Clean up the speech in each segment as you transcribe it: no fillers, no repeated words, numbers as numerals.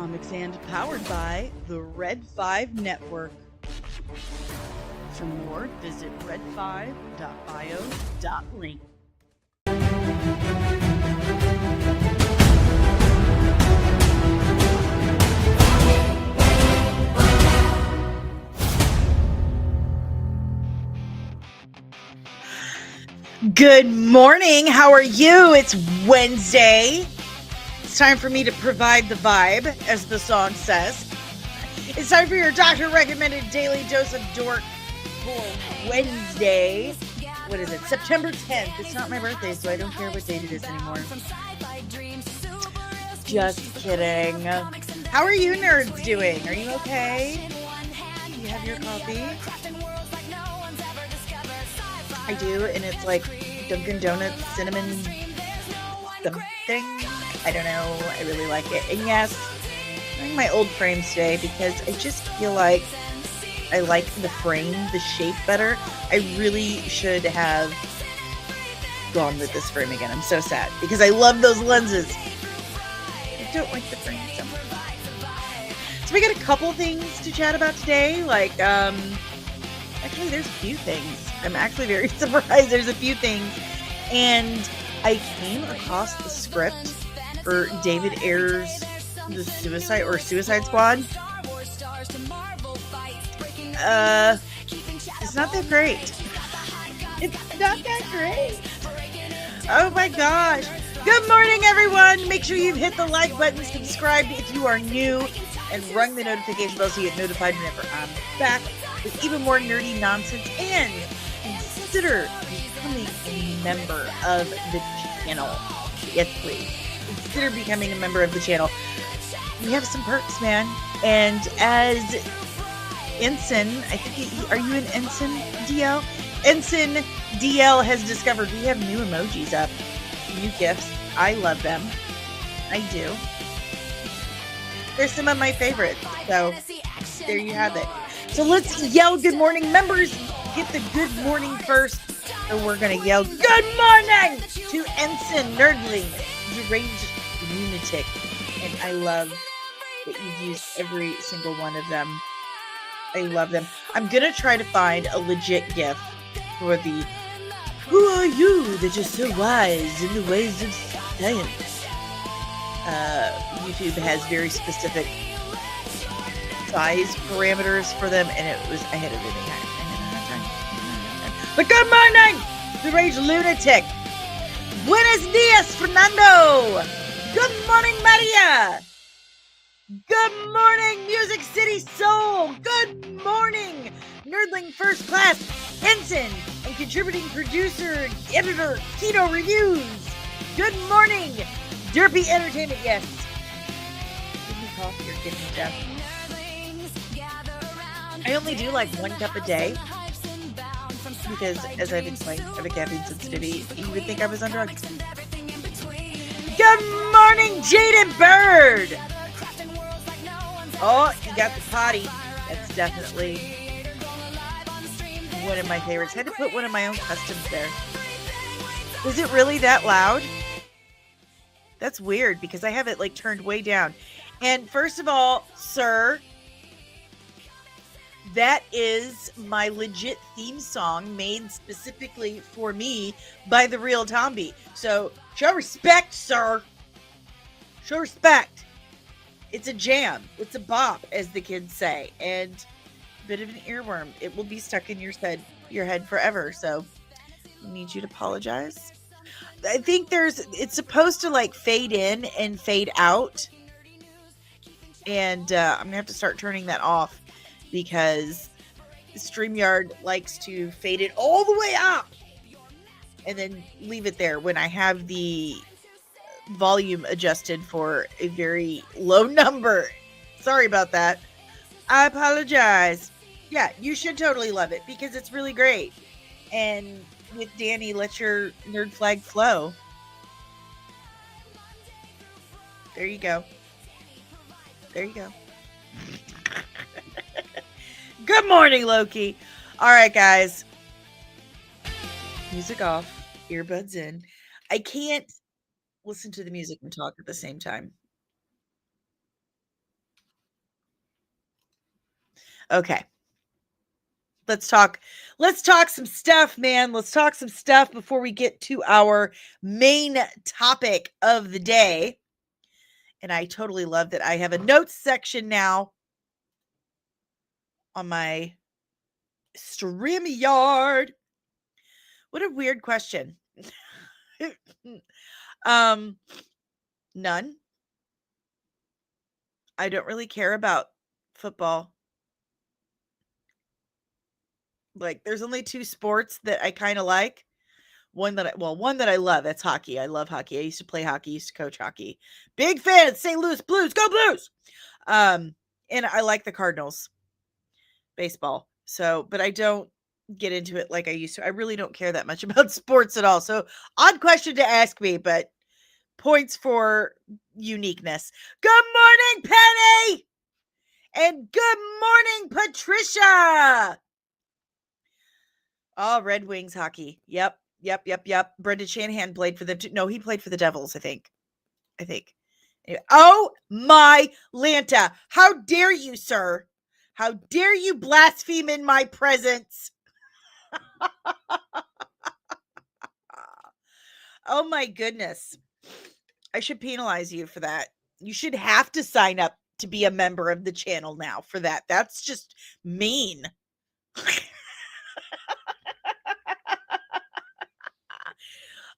Comics and powered by the Red 5 Network. For more, visit red5.bio.link. Good morning. How are you? It's Wednesday. It's time for me to provide the vibe, as the song says. It's time for your doctor-recommended daily dose of dork for Wednesday. What is it? September 10th. It's not my birthday, so I don't care what date it is anymore. Just kidding. How are you nerds doing? Are you okay? Do you have your coffee? I do, and it's like Dunkin' Donuts cinnamon something. I don't know. I really like it. And yes, I'm wearing my old frame today because I just feel like I like the frame, the shape better. I really should have gone with this frame again. I'm so sad because I love those lenses. I don't like the frame so much. So we got a couple things to chat about today. Like, actually, there's a few things. I'm actually very surprised there's a few things. And I came across the script for David Ayer's The Suicide Squad. It's not that great. It's not that great. Oh my gosh. Good morning, everyone. Make sure you've hit the like button, subscribed if you are new, and rung the notification bell so you get notified whenever I'm back with even more nerdy nonsense. And consider becoming a member of the channel. Yes, please. Consider becoming a member of the channel. We have some perks, man. And as Ensign, I think, are you an Ensign, DL? Ensign DL has discovered we have new emojis up. New gifts. I love them. I do. They're some of my favorites. So, there you have it. So let's yell good morning. Members, get the good morning first. So we're going to yell good morning to Ensign Nerdling, deranged lunatic. And I love that you've used every single one of them. I love them. I'm going to try to find a legit gift for the "Who are you that you're so wise in the ways of science?" YouTube has very specific size parameters for them, and I had a really hard time. But good morning, deranged lunatic. Buenos dias, Fernando. Good morning, Maria. Good morning, Music City Soul. Good morning, Nerdling First Class, Ensign, and contributing producer and editor, Keto Reviews. Good morning, Derpy Entertainment. Yes. Give me coffee or give me death. I only do like 1 cup a day because, as I've explained, I have a caffeine sensitivity. You would think I was on drugs. Good morning, Jaded Bird. Oh, you got the potty. That's definitely one of my favorites. I had to put one of my own customs there. Is it really that loud? That's weird because I have it like turned way down. And first of all, sir, that is my legit theme song made specifically for me by the real Tomby. So show respect, sir. Show respect. It's a jam. It's a bop, as the kids say. And a bit of an earworm. It will be stuck in your head forever. So I need you to apologize. I think it's supposed to like fade in and fade out. And I'm going to have to start turning that off because StreamYard likes to fade it all the way up and then leave it there when I have the volume adjusted for a very low number. Sorry about that. I apologize. Yeah, you should totally love it because it's really great. And with Danny, let your nerd flag flow. There you go. There you go. Good morning, Loki. All right, guys. Music off, earbuds in. I can't listen to the music and talk at the same time. Okay. Let's talk some stuff, man. Let's talk some stuff before we get to our main topic of the day. And I totally love that I have a notes section now on my StreamYard. What a weird question. None. I don't really care about football. Like, there's only 2 sports that I kinda like. One that I love, that's hockey. I love hockey. I used to play hockey, used to coach hockey. Big fan of St. Louis Blues, go Blues! And I like the Cardinals baseball. So, but I don't get into it like I used to. I really don't care that much about sports at all. So, odd question to ask me, but points for uniqueness. Good morning, Penny! And good morning, Patricia! Oh, Red Wings hockey. Yep. Brendan Shanahan played for them too. No, he played for the Devils, I think. Oh my Lanta. How dare you, sir? How dare you blaspheme in my presence? Oh my goodness. I should penalize you for that. You should have to sign up to be a member of the channel now for that. That's just mean.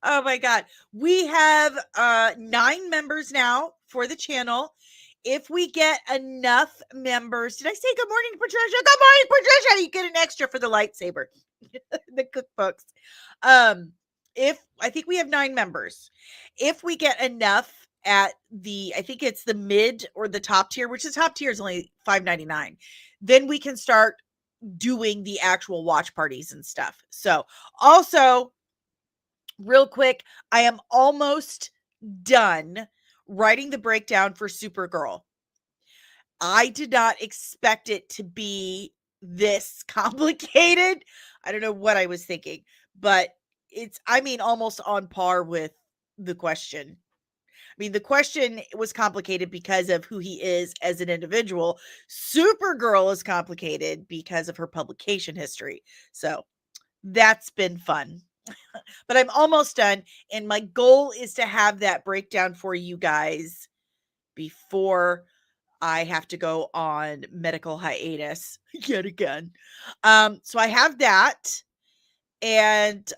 Oh my God. We have 9 members now for the channel. If we get enough members, did I say good morning, Patricia? Good morning, Patricia. You get an extra for the lightsaber, the cookbooks. If I think we have 9 members, if we get enough at I think it's the mid or the top tier, which the top tier is only $5.99, then we can start doing the actual watch parties and stuff. So also, real quick, I am almost done writing the breakdown for Supergirl. I did not expect it to be this complicated. I don't know what I was thinking, but it's, almost on par with the question. The question was complicated because of who he is as an individual. Supergirl is complicated because of her publication history. So that's been fun. But I'm almost done, and my goal is to have that breakdown for you guys before I have to go on medical hiatus yet again. So I have that, and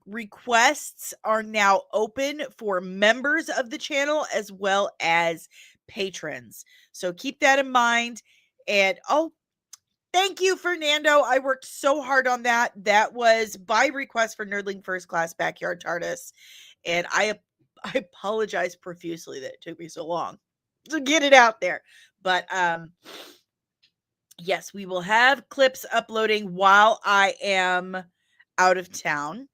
requests are now open for members of the channel as well as patrons. So keep that in mind. And thank you, Fernando. I worked so hard on that. That was by request for Nerdling First Class Backyard TARDIS. And I apologize profusely that it took me so long to get it out there. But yes, we will have clips uploading while I am out of town.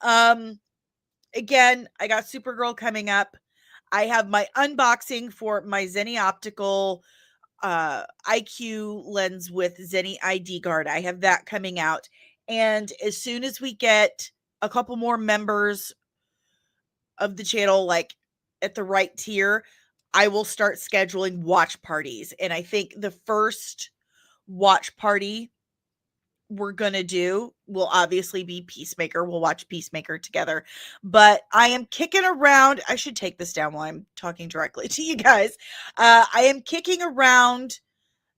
Again, I got Supergirl coming up. I have my unboxing for my Zenny Optical IQ lens with Zenny ID Guard. I have that coming out. And as soon as we get a couple more members of the channel, like at the right tier, I will start scheduling watch parties. And I think the first watch party we're going to do will obviously be Peacemaker. We'll watch Peacemaker together. But I am kicking around. I should take this down while I'm talking directly to you guys. I am kicking around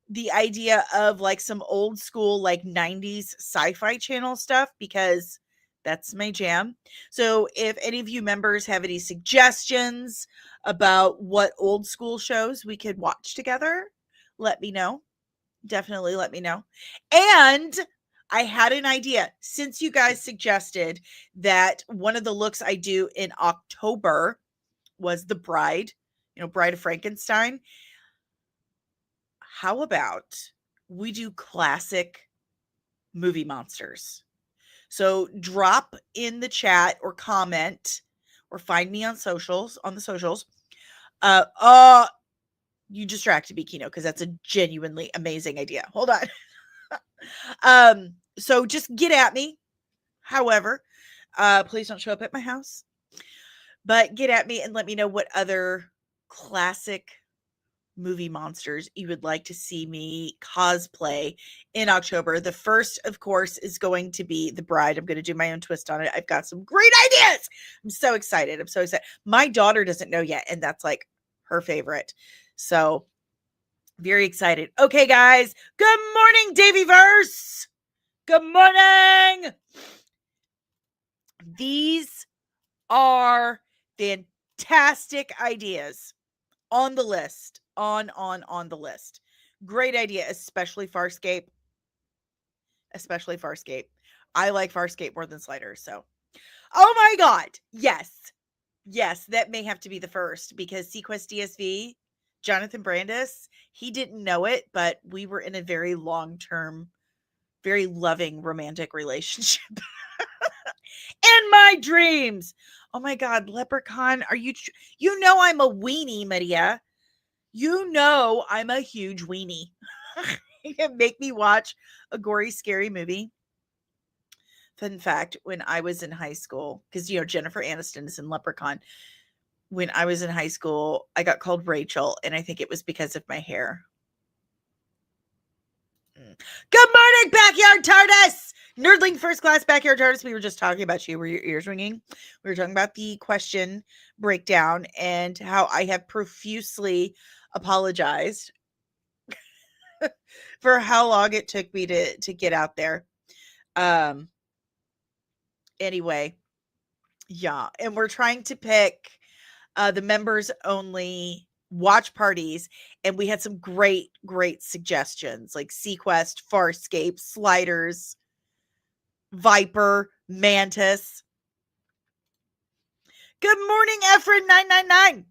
the idea of like some old school, like 90s sci-fi channel stuff, because that's my jam. So if any of you members have any suggestions about what old school shows we could watch together, let me know. Definitely let me know. And I had an idea, since you guys suggested that one of the looks I do in October was the Bride, Bride of Frankenstein. How about we do classic movie monsters? So drop in the chat or comment or find me on the socials. You distracted me, Kino, because that's a genuinely amazing idea. Hold on. So just get at me. However, please don't show up at my house, but get at me and let me know what other classic movie monsters you would like to see me cosplay in October. The first, of course, is going to be The Bride. I'm going to do my own twist on it. I've got some great ideas. I'm so excited. I'm so excited. My daughter doesn't know yet, and that's like her favorite. So very excited. Okay, guys. Good morning, Davyverse. Good morning. These are fantastic ideas on the list. On the list. Great idea, especially Farscape. Especially Farscape. I like Farscape more than Sliders, so. Oh my God. Yes. Yes, that may have to be the first because Sequest DSV, Jonathan Brandis, he didn't know it, but we were in a very long-term, very loving romantic relationship. In my dreams. Oh my God, Leprechaun, are you, you know I'm a weenie, Maria. You know I'm a huge weenie. You can make me watch a gory, scary movie. Fun fact, when I was in high school, because, you know, Jennifer Aniston is in Leprechaun. When I was in high school, I got called Rachel, and I think it was because of my hair. Good morning, Backyard TARDIS! Nerdling First Class Backyard TARDIS. We were just talking about you. Were your ears ringing? We were talking about the question breakdown and how I have profusely apologized for how long it took me to get out there. Anyway, yeah, and we're trying to pick the members only watch parties, and we had some great suggestions like Sequest, Farscape, Sliders, Viper, Mantis. Good morning, Efren 999.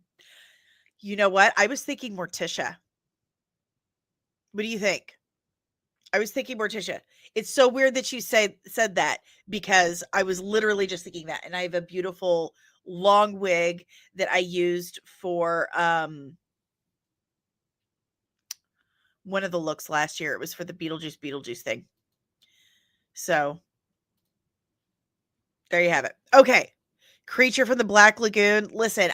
You know what? I was thinking Morticia. What do you think? I was thinking Morticia. It's so weird that you said that because I was literally just thinking that, and I have a beautiful long wig that I used for one of the looks last year. It was for the Beetlejuice thing. So there you have it. Okay. Creature from the Black Lagoon. Listen,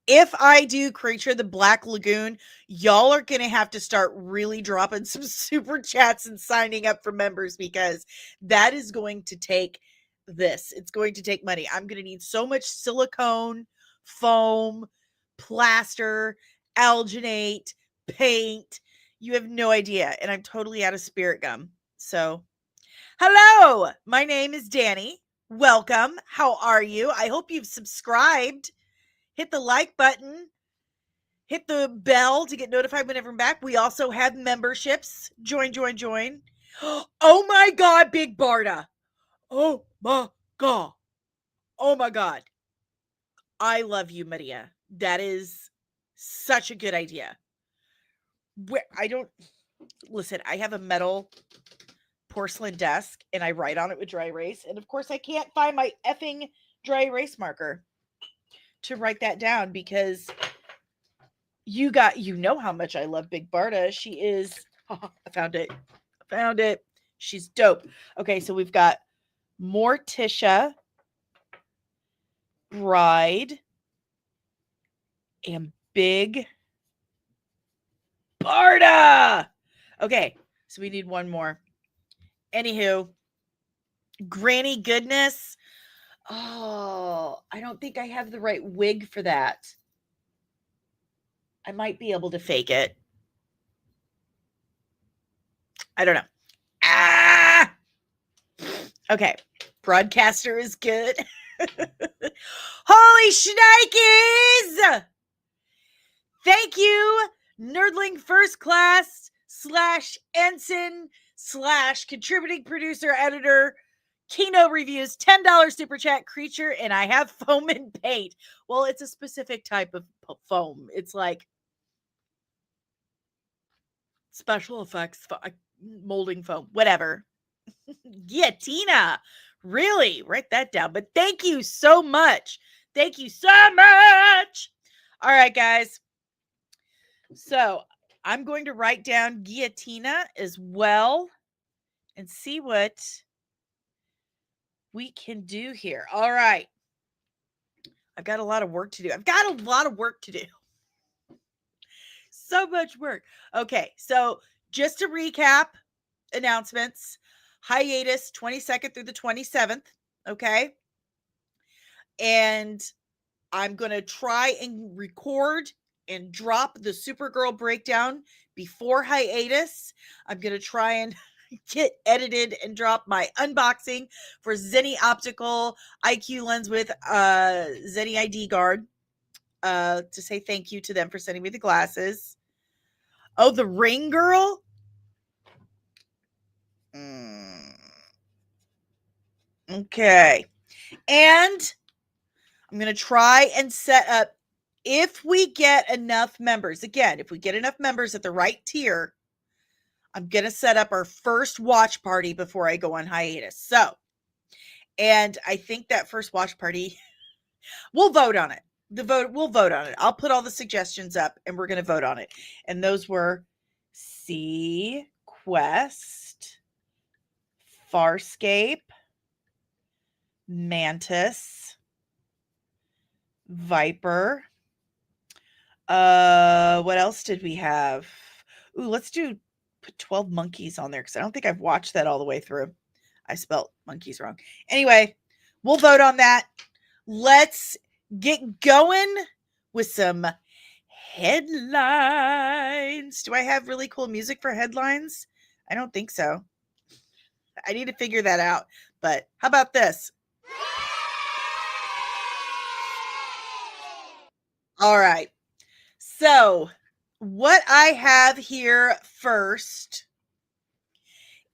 if I do Creature the Black Lagoon, y'all are going to have to start really dropping some super chats and signing up for members because that is going to take this. It's going to take money. I'm going to need so much silicone, foam, plaster, alginate, paint. You have no idea. And I'm totally out of spirit gum. So, hello, my name is Danny. Welcome. How are you? I hope you've subscribed. Hit the like button. Hit the bell to get notified whenever I'm back. We also have memberships. Join. Oh my God, Big Barda. Oh my God. Oh my God. I love you, Maria. That is such a good idea. Listen, I have a metal porcelain desk and I write on it with dry erase. And of course, I can't find my effing dry erase marker to write that down because you know how much I love Big Barda. She is, I found it. She's dope. Okay, so we've got Morticia, Bride, and Big Barda. Okay, so we need one more. Anywho, Granny Goodness. Oh, I don't think I have the right wig for that. I might be able to fake it. I don't know. Ah! Okay. Broadcaster is good. Holy shnikes! Thank you, Nerdling First Class / Ensign / contributing producer, editor, Kino Reviews, $10 super chat creature, and I have foam and paint. Well, it's a specific type of foam. It's like special effects, molding foam, whatever. Guillotina. Really? Write that down. But thank you so much. Thank you so much. All right, guys. So I'm going to write down Guillotina as well and see what we can do here. All right. I've got a lot of work to do. So so much work. Okay, so just to recap announcements, hiatus 22nd through the 27th. Okay. And I'm going to try and record and drop the Supergirl breakdown before hiatus. I'm going to try and get edited and drop my unboxing for Zenni Optical IQ lens with Zenni ID guard to say thank you to them for sending me the glasses. Oh, the ring girl? Okay. And I'm going to try and set up, if we get enough members, again, if we get enough members at the right tier, I'm going to set up our first watch party before I go on hiatus. So, and I think that first watch party, we'll vote on it. We'll vote on it. I'll put all the suggestions up and we're going to vote on it. And those were Sea Quest, Farscape, Mantis, Viper. What else did we have? Ooh, let's put 12 monkeys on there because I don't think I've watched that all the way through. I spelt monkeys wrong. Anyway, we'll vote on that. Let's get going with some headlines. Do I have really cool music for headlines? I don't think so. I need to figure that out. But how about this? All right. So, what I have here first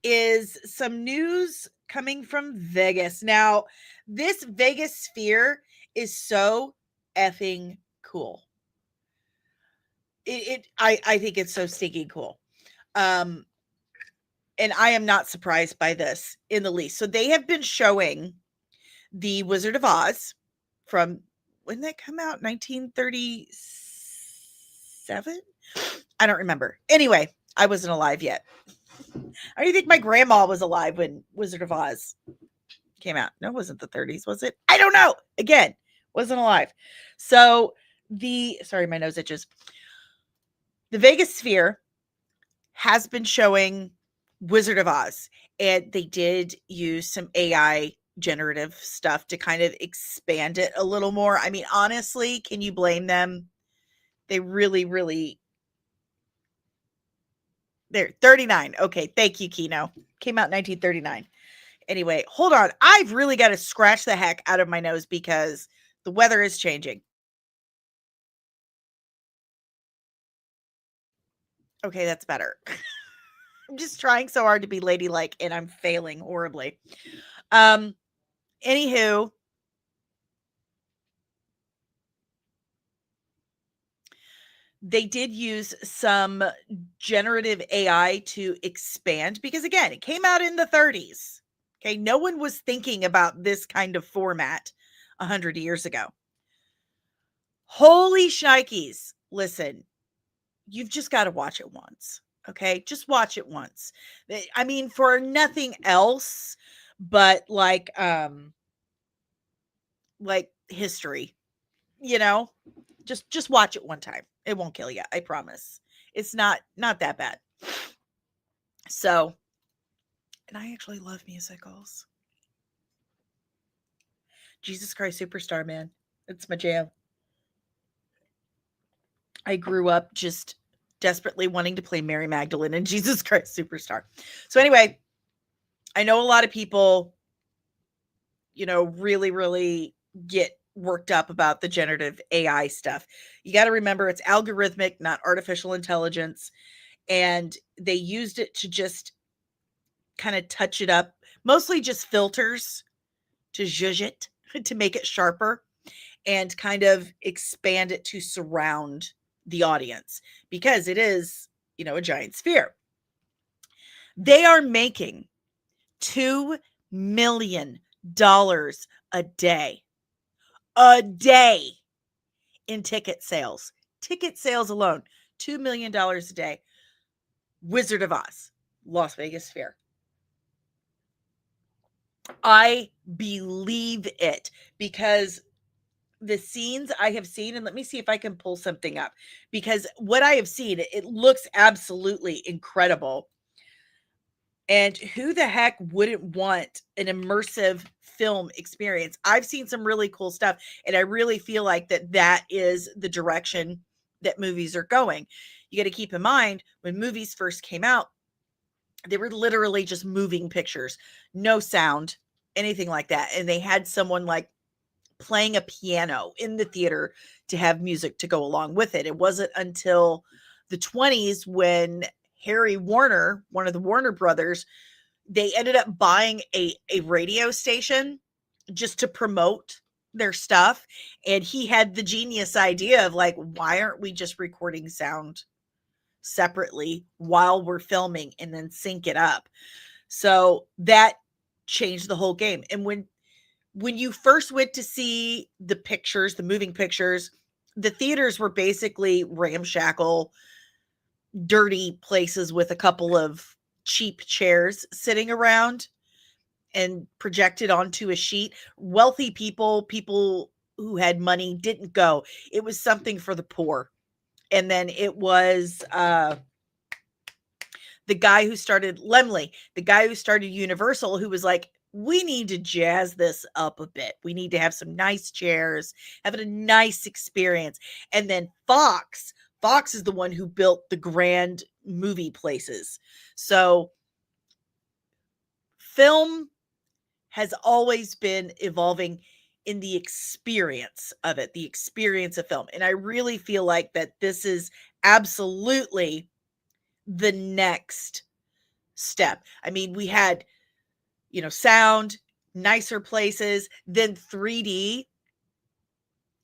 is some news coming from Vegas. Now, this Vegas sphere is so effing cool. I think it's so stinking cool. And I am not surprised by this in the least. So they have been showing the Wizard of Oz from, when did that come out? 1937? I don't remember. Anyway, I wasn't alive yet. I don't think my grandma was alive when Wizard of Oz came out. No, it wasn't the 30s, was it? I don't know. Again, wasn't alive. So sorry, my nose itches. The Vegas Sphere has been showing Wizard of Oz, and they did use some AI generative stuff to kind of expand it a little more. I mean, honestly, can you blame them? They really there, 39. Okay, thank you, Kino. Came out in 1939. Anyway, hold on. I've really got to scratch the heck out of my nose because the weather is changing. Okay, that's better. I'm just trying so hard to be ladylike and I'm failing horribly. Anywho, they did use some generative AI to expand because, again, it came out in the 30s. Okay, no one was thinking about this kind of format 100 years ago. Holy shnikes. Listen, you've just got to watch it once. Okay, just watch it once. I mean, for nothing else but like history, you know, just watch it one time. It won't kill you. I promise. It's not that bad. So, and I actually love musicals. Jesus Christ Superstar, man. It's my jam. I grew up just desperately wanting to play Mary Magdalene in Jesus Christ Superstar. So anyway, I know a lot of people, you know, really get worked up about the generative AI stuff. You got to remember it's algorithmic, not artificial intelligence. And they used it to just kind of touch it up, mostly just filters to zhuzh it, to make it sharper and kind of expand it to surround the audience because it is, you know, a giant sphere. They are making $2 million a day in ticket sales. Ticket sales alone, $2 million a day. Wizard of Oz, Las Vegas Fair. I believe it because the scenes I have seen, and let me see if I can pull something up, because what I have seen, it looks absolutely incredible. And who the heck wouldn't want an immersive film experience? I've seen some really cool stuff, and I really feel like that is the direction that movies are going. You got to keep in mind, when movies first came out, they were literally just moving pictures, no sound, anything like that. And they had someone like playing a piano in the theater to have music to go along with it. It wasn't until the 20s when Harry Warner, one of the Warner brothers, they ended up buying a radio station just to promote their stuff. And he had the genius idea of like, why aren't we just recording sound separately while we're filming and then sync it up? So that changed the whole game. And when you first went to see the pictures, the moving pictures, the theaters were basically ramshackle, dirty places with a couple of cheap chairs sitting around and projected onto a sheet. Wealthy people who had money didn't go. It was something for the poor. And then it was the guy who started Lemley, the guy who started Universal, who was like, we need to jazz this up a bit. We need to have some nice chairs, have a nice experience. And then Fox is the one who built the grand movie places. So film has always been evolving in the experience of it, the experience of film. And I really feel like that this is absolutely the next step. I mean, we had, sound, nicer places, then 3D.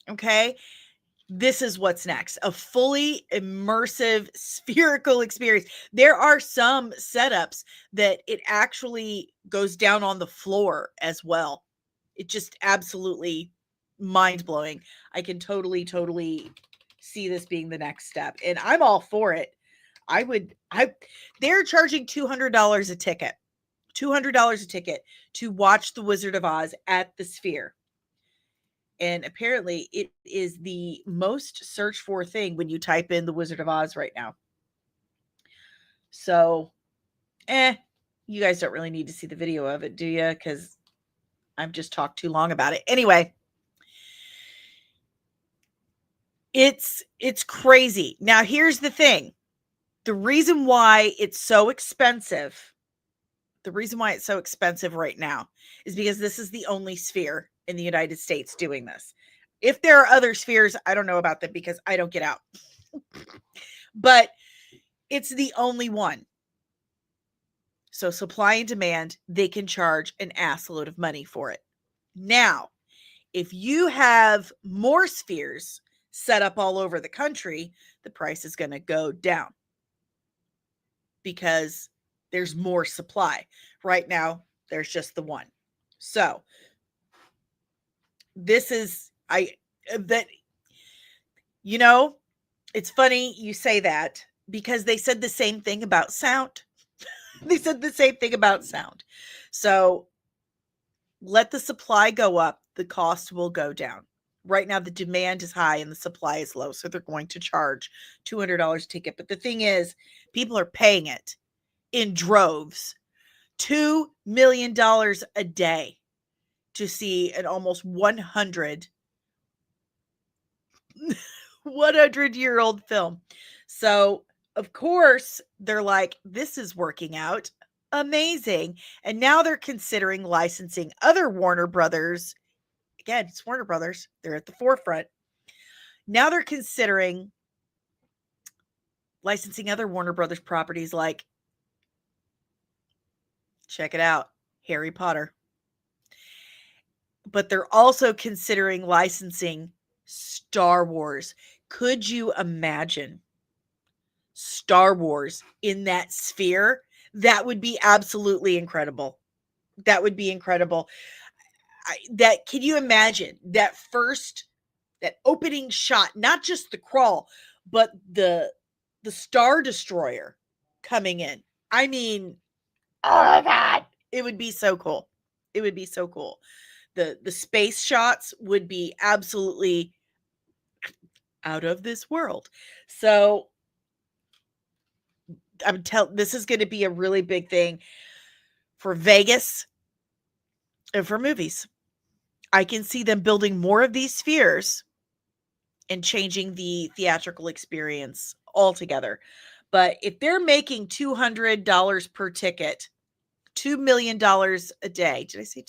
Okay. This is what's next. A fully immersive spherical experience. There are some setups that it actually goes down on the floor as well. It just absolutely mind blowing. I can totally see this being the next step, and I'm all for it. They're charging $200 a ticket. $200 a ticket to watch The Wizard of Oz at the Sphere. And apparently it is the most searched for thing when you type in The Wizard of Oz right now. So, you guys don't really need to see the video of it, do you? Because I've just talked too long about it. Anyway, it's crazy. Now, here's the thing. The reason why it's so expensive right now is because this is the only sphere in the United States doing this. If there are other spheres, I don't know about them because I don't get out. But it's the only one. So supply and demand, they can charge an ass load of money for it. Now, if you have more spheres set up all over the country, the price is going to go down because there's more supply. Right now, there's just the one. So this is, it's funny you say that because they said the same thing about sound. So let the supply go up, the cost will go down. Right now, the demand is high and the supply is low. So they're going to charge $200 a ticket. But the thing is, people are paying it in droves. $2 million a day to see an almost 100-year-old film. So, of course, they're like, this is working out amazing. And now they're considering licensing other Warner Brothers. Again, it's Warner Brothers. They're at the forefront. Now they're considering licensing other Warner Brothers properties like, check it out, Harry Potter. But they're also considering licensing Star Wars. Could you imagine Star Wars in that sphere? That would be absolutely incredible. That would be incredible. Can you imagine that opening shot, not just the crawl, but the Star Destroyer coming in? I mean, oh my God, it would be so cool. It would be so cool. the space shots would be absolutely out of this world. So this is going to be a really big thing for Vegas and for movies. I can see them building more of these spheres and changing the theatrical experience altogether. But if they're making $200 per ticket, $2 million a day, did I say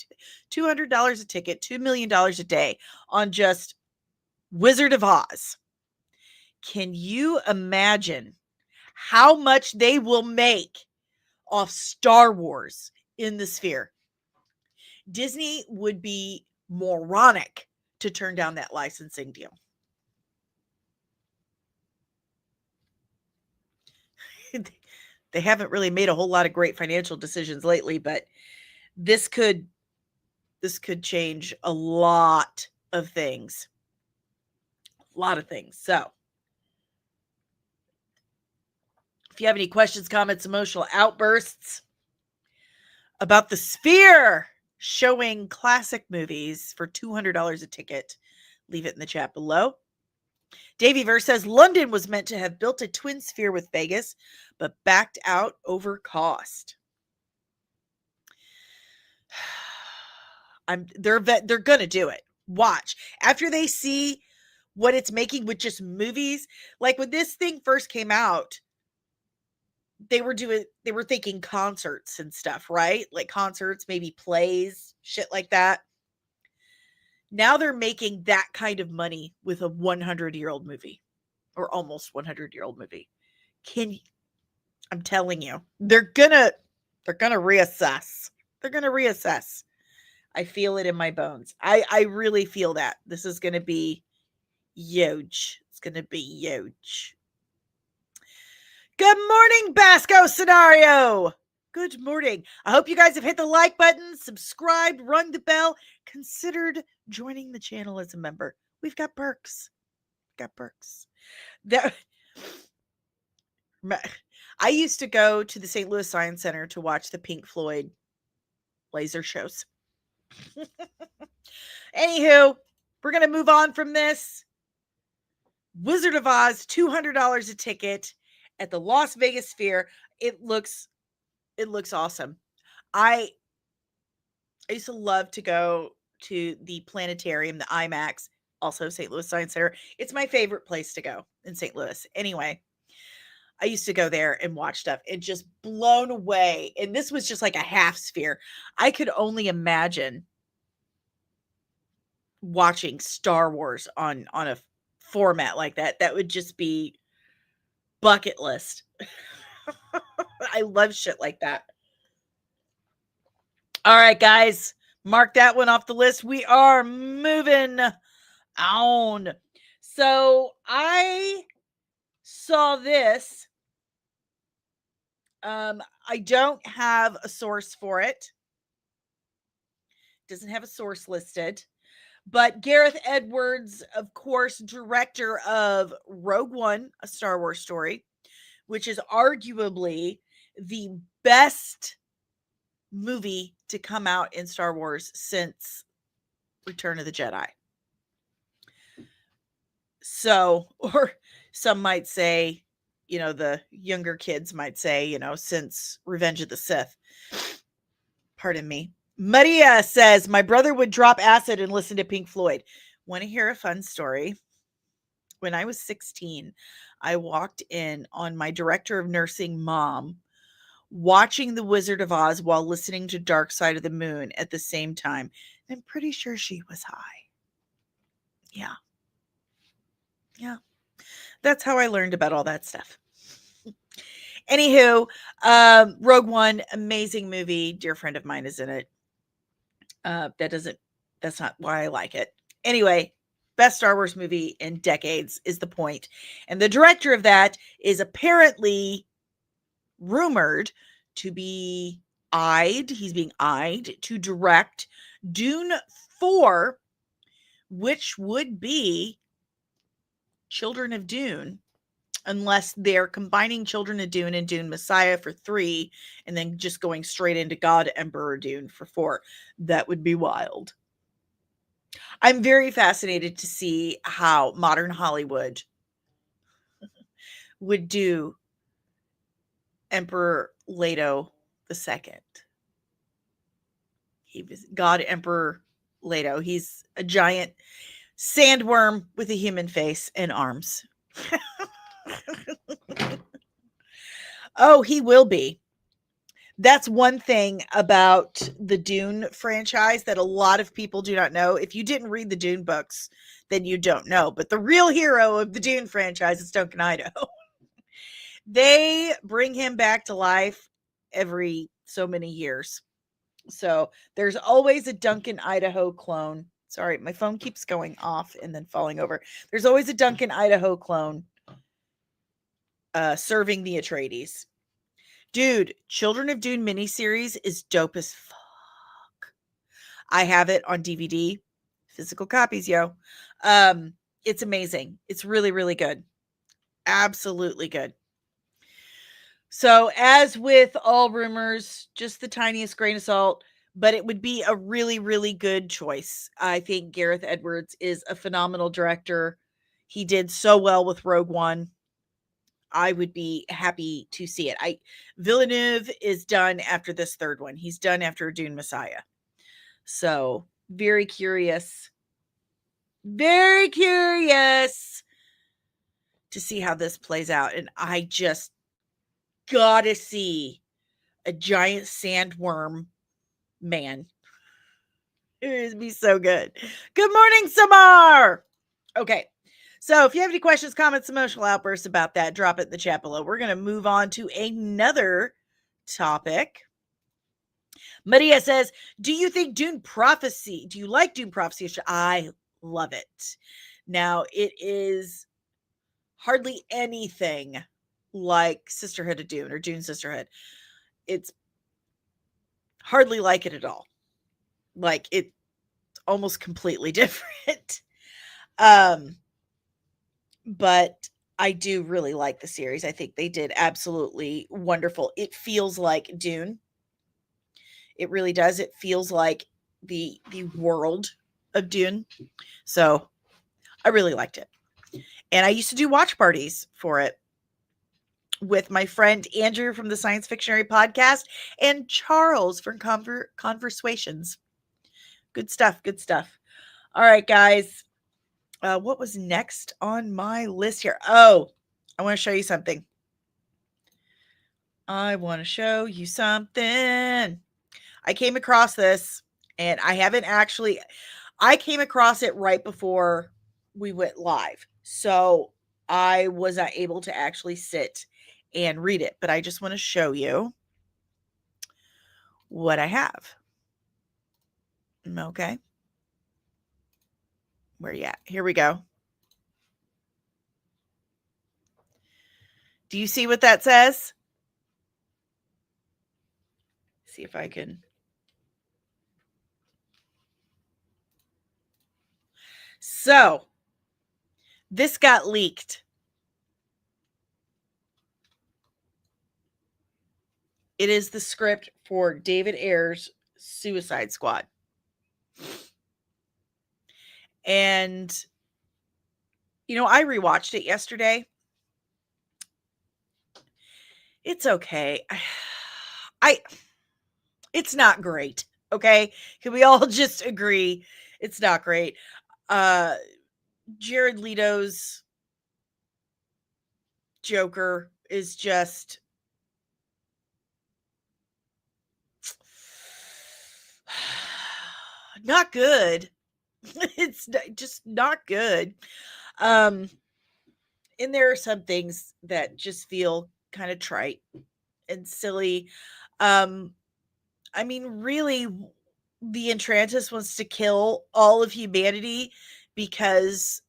$200 a ticket, $2 million a day on just Wizard of Oz? Can you imagine how much they will make off Star Wars in the sphere? Disney would be moronic to turn down that licensing deal. They haven't really made a whole lot of great financial decisions lately, but this could change a lot of things. A lot of things. So, if you have any questions, comments, emotional outbursts about the Sphere showing classic movies for $200 a ticket, leave it in the chat below. Davey Verse says London was meant to have built a twin sphere with Vegas, but backed out over cost. They're gonna do it. Watch. After they see what it's making with just movies, like when this thing first came out, they were thinking concerts and stuff, right? Like concerts, maybe plays, shit like that. Now they're making that kind of money with a 100-year-old movie or almost 100-year-old movie. I'm telling you, they're gonna reassess. They're gonna reassess. I feel it in my bones. I really feel that this is gonna be huge. It's gonna be huge. Good morning, Basco Scenario. Good morning. I hope you guys have hit the like button, subscribed, rung the bell, considered joining the channel as a member. We've got perks. I used to go to the St. Louis Science Center to watch the Pink Floyd laser shows. Anywho, we're going to move on from this. Wizard of Oz, $200 a ticket at the Las Vegas Sphere. It looks awesome. I used to love to go to the planetarium, the IMAX, also St. Louis Science Center. It's my favorite place to go in St. Louis. Anyway, I used to go there and watch stuff and just blown away. And this was just like a half sphere. I could only imagine watching Star Wars on a format like that. That would just be bucket list. I love shit like that. All right, guys, mark that one off the list. We are moving on. So I saw this. I don't have a source for it. Doesn't have a source listed. But Gareth Edwards, of course, director of Rogue One, A Star Wars Story, which is arguably the best movie to come out in Star Wars since Return of the Jedi. So, or some might say, the younger kids might say, since Revenge of the Sith. Pardon me. Maria says, my brother would drop acid and listen to Pink Floyd. Want to hear a fun story? When I was 16, I walked in on my director of nursing mom watching The Wizard of Oz while listening to Dark Side of the Moon at the same time. I'm pretty sure she was high. Yeah. That's how I learned about all that stuff. Anywho, Rogue One, amazing movie. Dear friend of mine is in it. That's not why I like it. Anyway, best Star Wars movie in decades is the point. And the director of that is apparently rumored to be he's being eyed to direct Dune 4, which would be Children of Dune, unless they're combining Children of Dune and Dune Messiah for 3 and then just going straight into God Emperor Dune for 4. That would be wild. I'm very fascinated to see how modern Hollywood would do Emperor Leto II. He was God Emperor Leto. He's a giant sandworm with a human face and arms. Oh, he will be. That's one thing about the Dune franchise that a lot of people do not know. If you didn't read the Dune books, then you don't know. But the real hero of the Dune franchise is Duncan Idaho. They bring him back to life every so many years. So there's always a Duncan Idaho clone. Sorry, my phone keeps going off and then falling over. There's always a Duncan Idaho clone serving the Atreides. Dude, Children of Dune miniseries is dope as fuck. I have it on DVD, physical copies, yo. It's amazing. It's really, really good. Absolutely good. So, as with all rumors, just the tiniest grain of salt, but it would be a really, really good choice. I think Gareth Edwards is a phenomenal director. He did so well with Rogue One. I would be happy to see it. Villeneuve is done after this third one. He's done after Dune Messiah. So, very curious. Very curious to see how this plays out. And I just gotta see a giant sandworm man. It would be so good. Good morning, Samar. Okay. So if you have any questions, comments, emotional outbursts about that, drop it in the chat below. We're going to move on to another topic. Maria says, do you think Dune Prophecy? Do you like Dune Prophecy? I love it. Now, it is hardly anything like Sisterhood of Dune or Dune Sisterhood. It's hardly like it at all. Like, it's almost completely different. But I do really like the series. I think they did absolutely wonderful. It feels like Dune. It really does. It feels like the world of Dune. So I really liked it. And I used to do watch parties for it with my friend Andrew from the Science Fictionary podcast and Charles from Conversations. Good stuff. Good stuff. All right, guys. What was next on my list here? Oh, I want to show you something. I came across this, and I came across it right before we went live. So I was not able to actually sit and read it, but I just want to show you what I have. Okay. Where you at? Here we go. Do you see what that says? See if I can. So, this got leaked. It is the script for David Ayer's Suicide Squad. And, I rewatched it yesterday. It's okay. It's not great. Okay. Can we all just agree it's not great? Jared Leto's Joker is just not good. It's just not good. And there are some things that just feel kind of trite and silly. I mean, really, the Enchantress wants to kill all of humanity because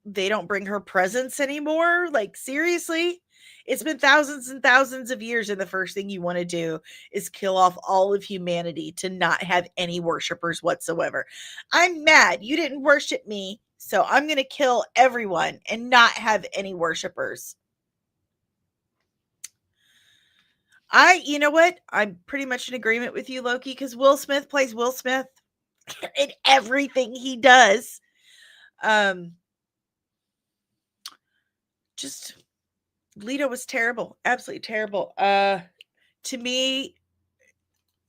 they don't bring her presents anymore. Like, seriously? It's been thousands and thousands of years, and the first thing you want to do is kill off all of humanity to not have any worshipers whatsoever. I'm mad. You didn't worship me, so I'm going to kill everyone and not have any worshipers. You know what? I'm pretty much in agreement with you, Loki, because Will Smith plays Will Smith in everything he does. Just Leto was terrible, absolutely terrible. To me,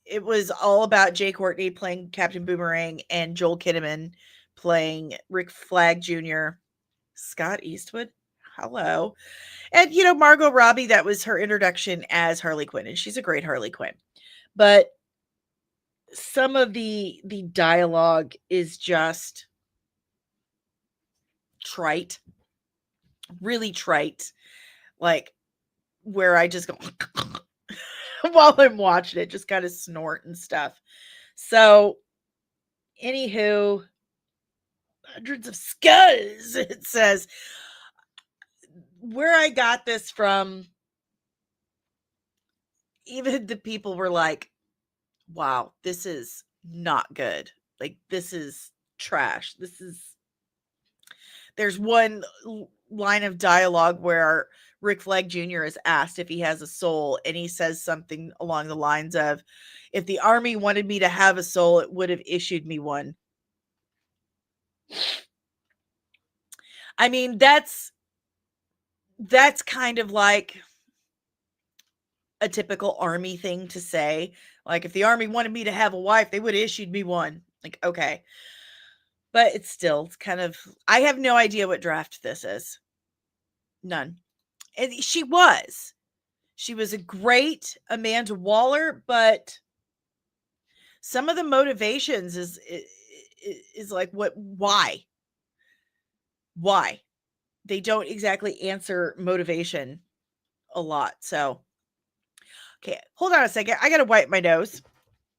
it was all about Jay Courtney playing Captain Boomerang and Joel Kinnaman playing Rick Flag Jr. Scott Eastwood, hello. And Margot Robbie, that was her introduction as Harley Quinn, and she's a great Harley Quinn. But some of the dialogue is just trite, really trite, like where I just go while I'm watching it, just kind of snort and stuff. So, anywho, hundreds of skulls, it says. Where I got this from, even the people were like, wow, this is not good. Like, this is trash. There's one line of dialogue where Rick Flag Jr. is asked if he has a soul, and he says something along the lines of, if the army wanted me to have a soul, it would have issued me one. I mean, that's kind of like a typical army thing to say. Like, if the army wanted me to have a wife, they would have issued me one. Like, okay. But it's kind of, I have no idea what draft this is. None. And she was a great Amanda Waller, but some of the motivations is like, why they don't exactly answer motivation a lot. So, okay, hold on a second. I got to wipe my nose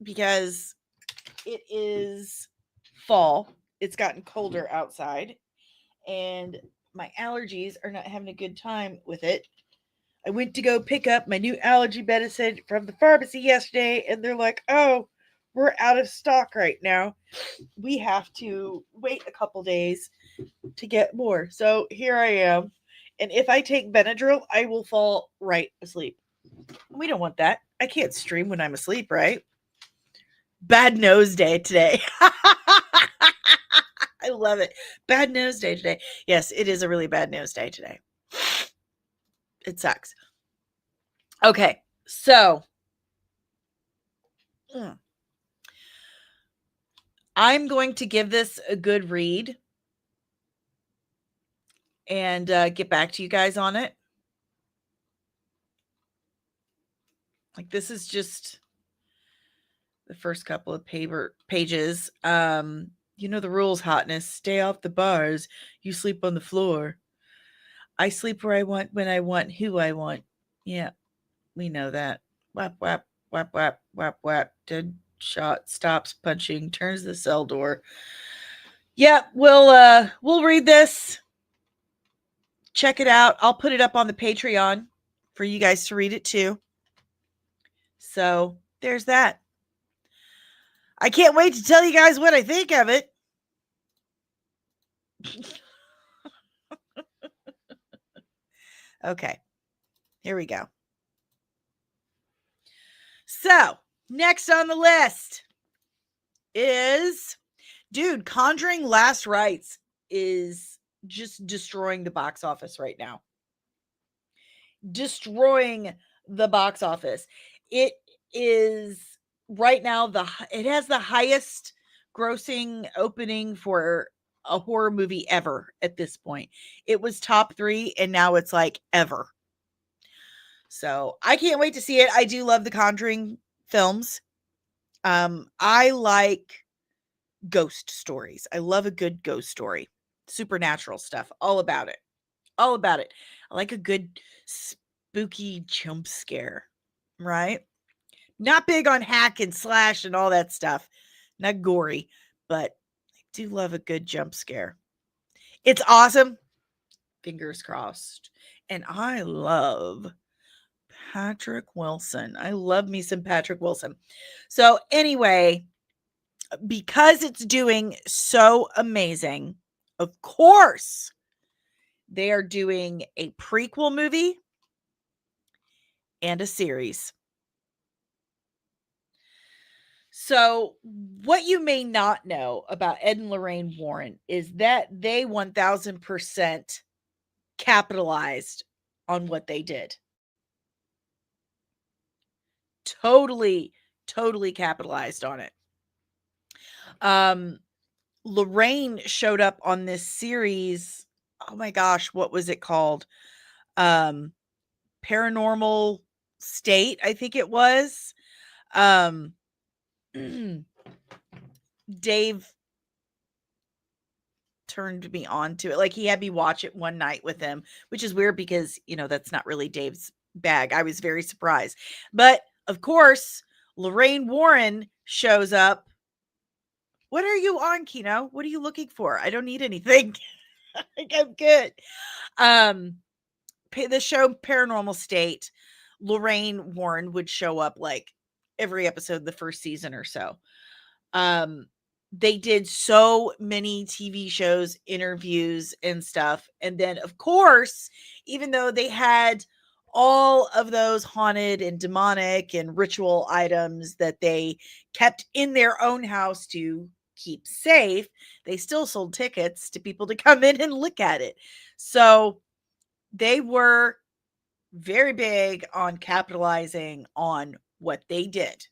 because it is fall. It's gotten colder outside, and my allergies are not having a good time with it. I went to go pick up my new allergy medicine from the pharmacy yesterday, and they're like, oh, we're out of stock right now. We have to wait a couple days to get more. So here I am. And if I take Benadryl, I will fall right asleep. We don't want that. I can't stream when I'm asleep, right? Bad nose day today. I love it. Bad nose day today. Yes, it is a really bad nose day today. It sucks. Okay, so I'm going to give this a good read and get back to you guys on it. Like, this is just the first couple of pages. You know the rules, hotness. Stay off the bars. You sleep on the floor. I sleep where I want, when I want, who I want. Yeah, we know that. Whap, whap, whap, whap, whap, whap. Dead shot stops punching, turns the cell door. Yeah, we'll read this. Check it out. I'll put it up on the Patreon for you guys to read it too. So there's that. I can't wait to tell you guys what I think of it. Okay, here we go. So, next on the list is, dude, Conjuring Last Rites is just destroying the box office right now. Destroying the box office. It is right now it has the highest grossing opening for a horror movie ever at this point. It was top 3 and now it's like ever. So, I can't wait to see it. I do love the Conjuring films. I like ghost stories. I love a good ghost story. Supernatural stuff. All about it. All about it. I like a good spooky jump scare, right? Not big on hack and slash and all that stuff. Not gory, but I do love a good jump scare. It's awesome. Fingers crossed. And I love Patrick Wilson. I love me some Patrick Wilson. So anyway, because it's doing so amazing, of course, they are doing a prequel movie and a series. So, what you may not know about Ed and Lorraine Warren is that they 1000% capitalized on what they did. Totally, totally capitalized on it. Lorraine showed up on this series. Oh my gosh, what was it called? Paranormal State, I think it was. Dave turned me on to it. Like, he had me watch it one night with him, which is weird because, that's not really Dave's bag. I was very surprised. But of course, Lorraine Warren shows up. What are you on, Kino? What are you looking for? I don't need anything. I'm good. The show Paranormal State, Lorraine Warren would show up like every episode the first season or so. They did so many TV shows, interviews, and stuff. And then, of course, even though they had all of those haunted and demonic and ritual items that they kept in their own house to keep safe, they still sold tickets to people to come in and look at it. So they were very big on capitalizing on what they did.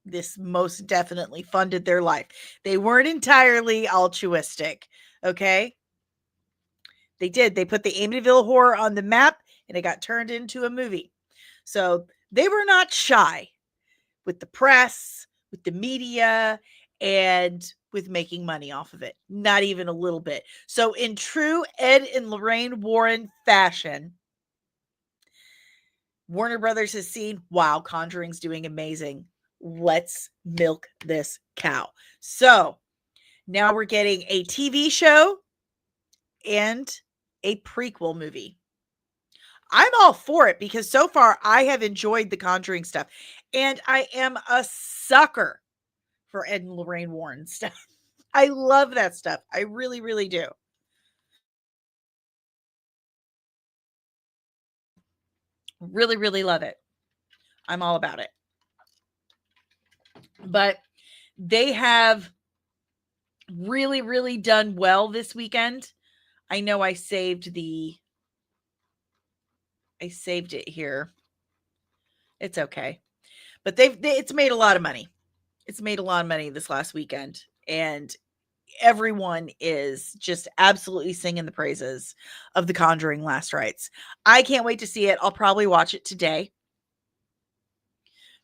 This most definitely funded their life. They weren't entirely altruistic, okay? They did. They put the Amityville Horror on the map, and it got turned into a movie. So they were not shy with the press, with the media, and with making money off of it. Not even a little bit. So in true Ed and Lorraine Warren fashion, Warner Brothers has seen, wow, Conjuring's doing amazing. Let's milk this cow. So now we're getting a TV show and a prequel movie. I'm all for it because so far I have enjoyed the Conjuring stuff, and I am a sucker for Ed and Lorraine Warren stuff. I love that stuff. I really, really do. Really, really love it. I'm all about it. But they have really, really done well this weekend. I know I saved it here. It's okay. But it's made a lot of money. It's made a lot of money this last weekend, and everyone is just absolutely singing the praises of The Conjuring Last Rites. I can't wait to see it. I'll probably watch it today.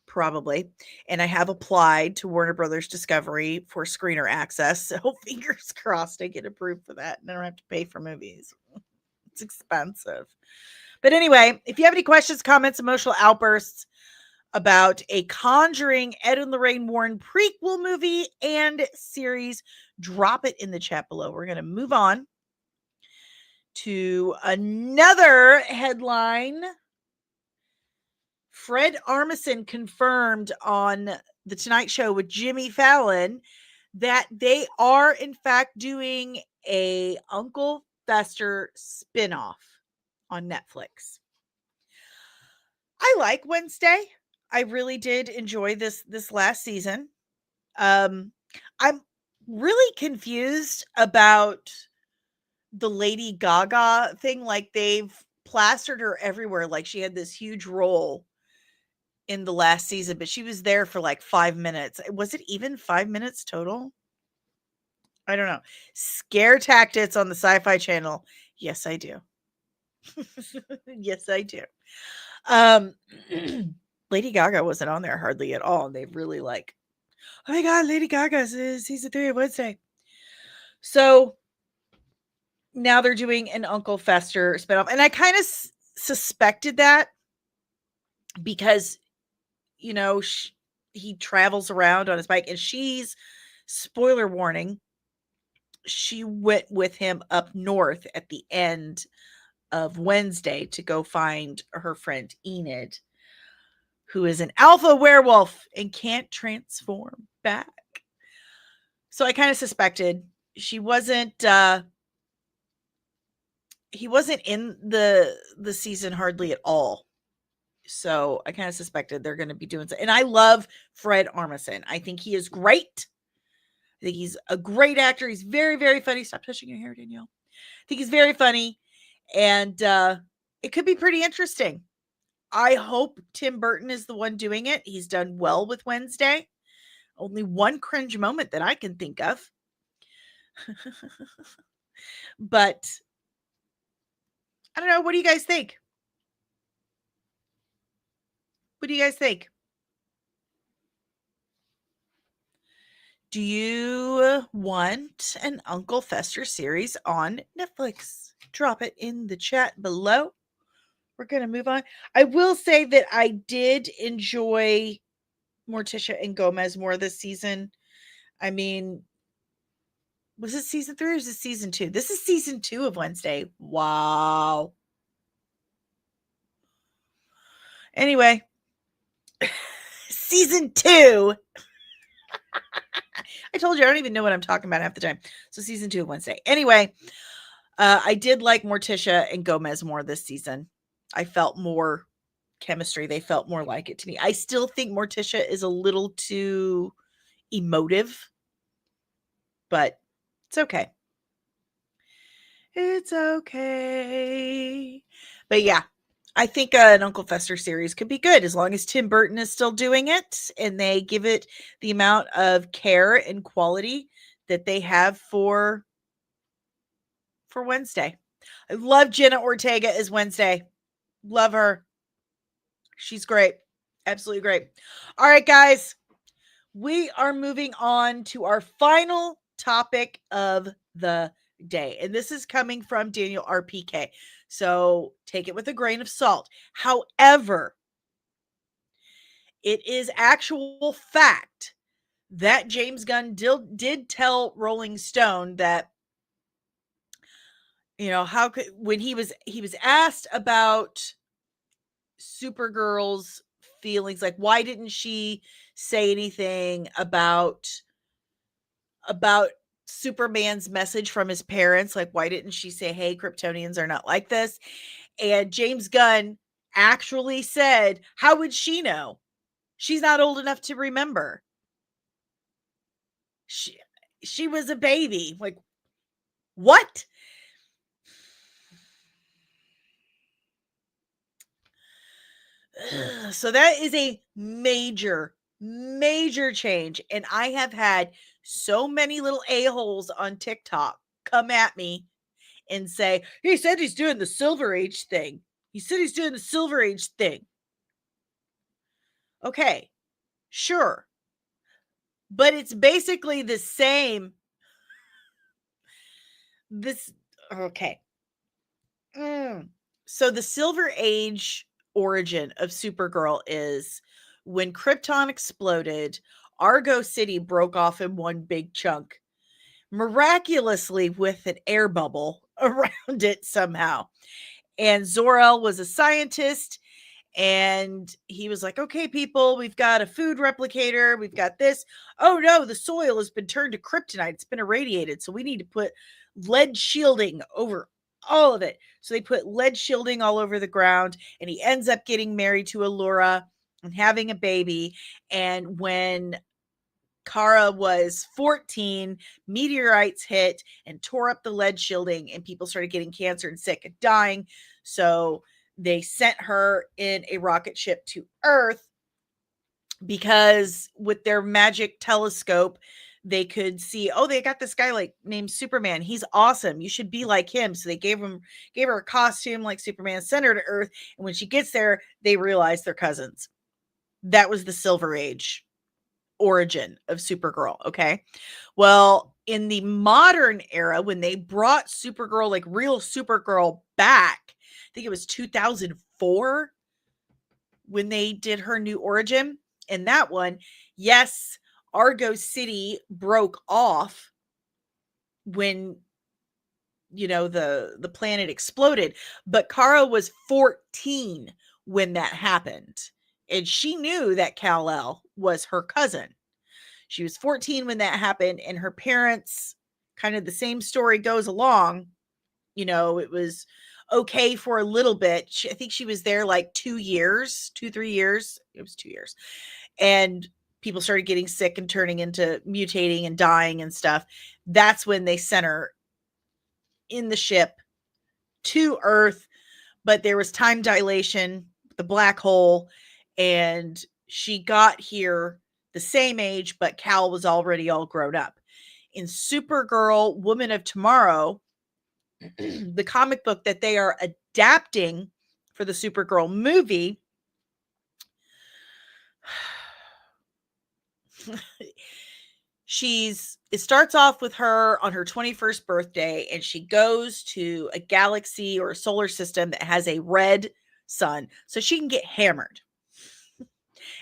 Probably. And I have applied to Warner Brothers Discovery for screener access. So fingers crossed I get approved for that and I don't have to pay for movies. It's expensive. But anyway, if you have any questions, comments, emotional outbursts about a Conjuring Ed and Lorraine Warren prequel movie and series, drop it in the chat below. We're going to move on to another headline. Fred Armisen confirmed on The Tonight Show with Jimmy Fallon that they are in fact doing a Uncle Fester spinoff on Netflix. I like Wednesday. I really did enjoy this last season. I'm really confused about the Lady Gaga thing. Like, they've plastered her everywhere. Like, she had this huge role in the last season, but she was there for like 5 minutes. Was it even 5 minutes total? I don't know. Scare Tactics on the Sci-Fi Channel. Yes, I do. Yes, I do. Lady Gaga wasn't on there hardly at all. And they've really like, oh my God, Lady Gaga is season 3 of Wednesday. So now they're doing an Uncle Fester spinoff. And I kind of suspected that because, he travels around on his bike, and she's, spoiler warning, she went with him up north at the end of Wednesday to go find her friend Enid, who is an alpha werewolf and can't transform back. So I kind of suspected he wasn't in the season hardly at all. So I kind of suspected they're going to be doing so. And I love Fred Armisen. I think he is great. I think he's a great actor. He's very, very funny. Stop touching your hair, Danielle. I think he's very funny. And it could be pretty interesting. I hope Tim Burton is the one doing it. He's done well with Wednesday. Only one cringe moment that I can think of. But I don't know. What do you guys think? What do you guys think? Do you want an Uncle Fester series on Netflix? Drop it in the chat below. We're going to move on. I will say that I did enjoy Morticia and Gomez more this season. I mean, was it season 3 or is it season 2? This is season 2 of Wednesday. Wow. Anyway, season 2. I told you I don't even know what I'm talking about half the time. So season 2 of Wednesday. Anyway, I did like Morticia and Gomez more this season. I felt more chemistry. They felt more like it to me. I still think Morticia is a little too emotive, but it's okay. It's okay. But yeah, I think an Uncle Fester series could be good as long as Tim Burton is still doing it and they give it the amount of care and quality that they have for Wednesday. I love Jenna Ortega as Wednesday. Love her. She's great. Absolutely great. All right, guys. We are moving on to our final topic of the day. And this is coming from Daniel RPK. So take it with a grain of salt. However, it is actual fact that James Gunn did tell Rolling Stone that, you know, how could, when he was asked about Supergirl's feelings, like why didn't she say anything about Superman's message from his parents, like why didn't she say, hey, Kryptonians are not like this? And James Gunn actually said, how would she know? She's not old enough to remember. She was a baby. Like, what? So that is a major change. And I have had so many little a-holes on TikTok come at me and say, he said he's doing the Silver Age thing. He said he's doing the Silver Age thing. Okay, sure. But it's basically the same. Okay. So the Silver Age origin of Supergirl is when Krypton exploded, Argo City broke off in one big chunk, miraculously with an air bubble around it somehow. And Zor-El was a scientist, and he was like, okay, people, we've got a food replicator. We've got this. Oh, no, the soil has been turned to kryptonite. It's been irradiated. So we need to put lead shielding over all of it. So they put lead shielding all over the ground, and he ends up getting married to Allura and having a baby. And when Kara was 14, meteorites hit and tore up the lead shielding, and people started getting cancer and sick and dying. So they sent her in a rocket ship to Earth because with their magic telescope, they could see, oh, they got this guy like named Superman. He's awesome. You should be like him. So they gave her a costume like Superman, sent her to Earth. And when she gets there, they realize they're cousins. That was the Silver Age origin of Supergirl. Okay. Well, in the modern era, when they brought Supergirl, like real Supergirl back, I think it was 2004 when they did her new origin. And that one, yes, Argo City broke off when, you know, the planet exploded, but Kara was 14 when that happened. And she knew that Kal-El was her cousin. She was 14 when that happened, and her parents, kind of the same story goes along. You know, it was, okay for a little bit. I think she was there like 2 years, 2, 3 years. It was 2 years. And people started getting sick and turning into mutating and dying and stuff. That's when they sent her in the ship to Earth, but there was time dilation, the black hole, and she got here the same age, but Cal was already all grown up. In Supergirl, Woman of Tomorrow, the comic book that they are adapting for the Supergirl movie, it starts off with her on her 21st birthday, and she goes to a galaxy or a solar system that has a red sun so she can get hammered.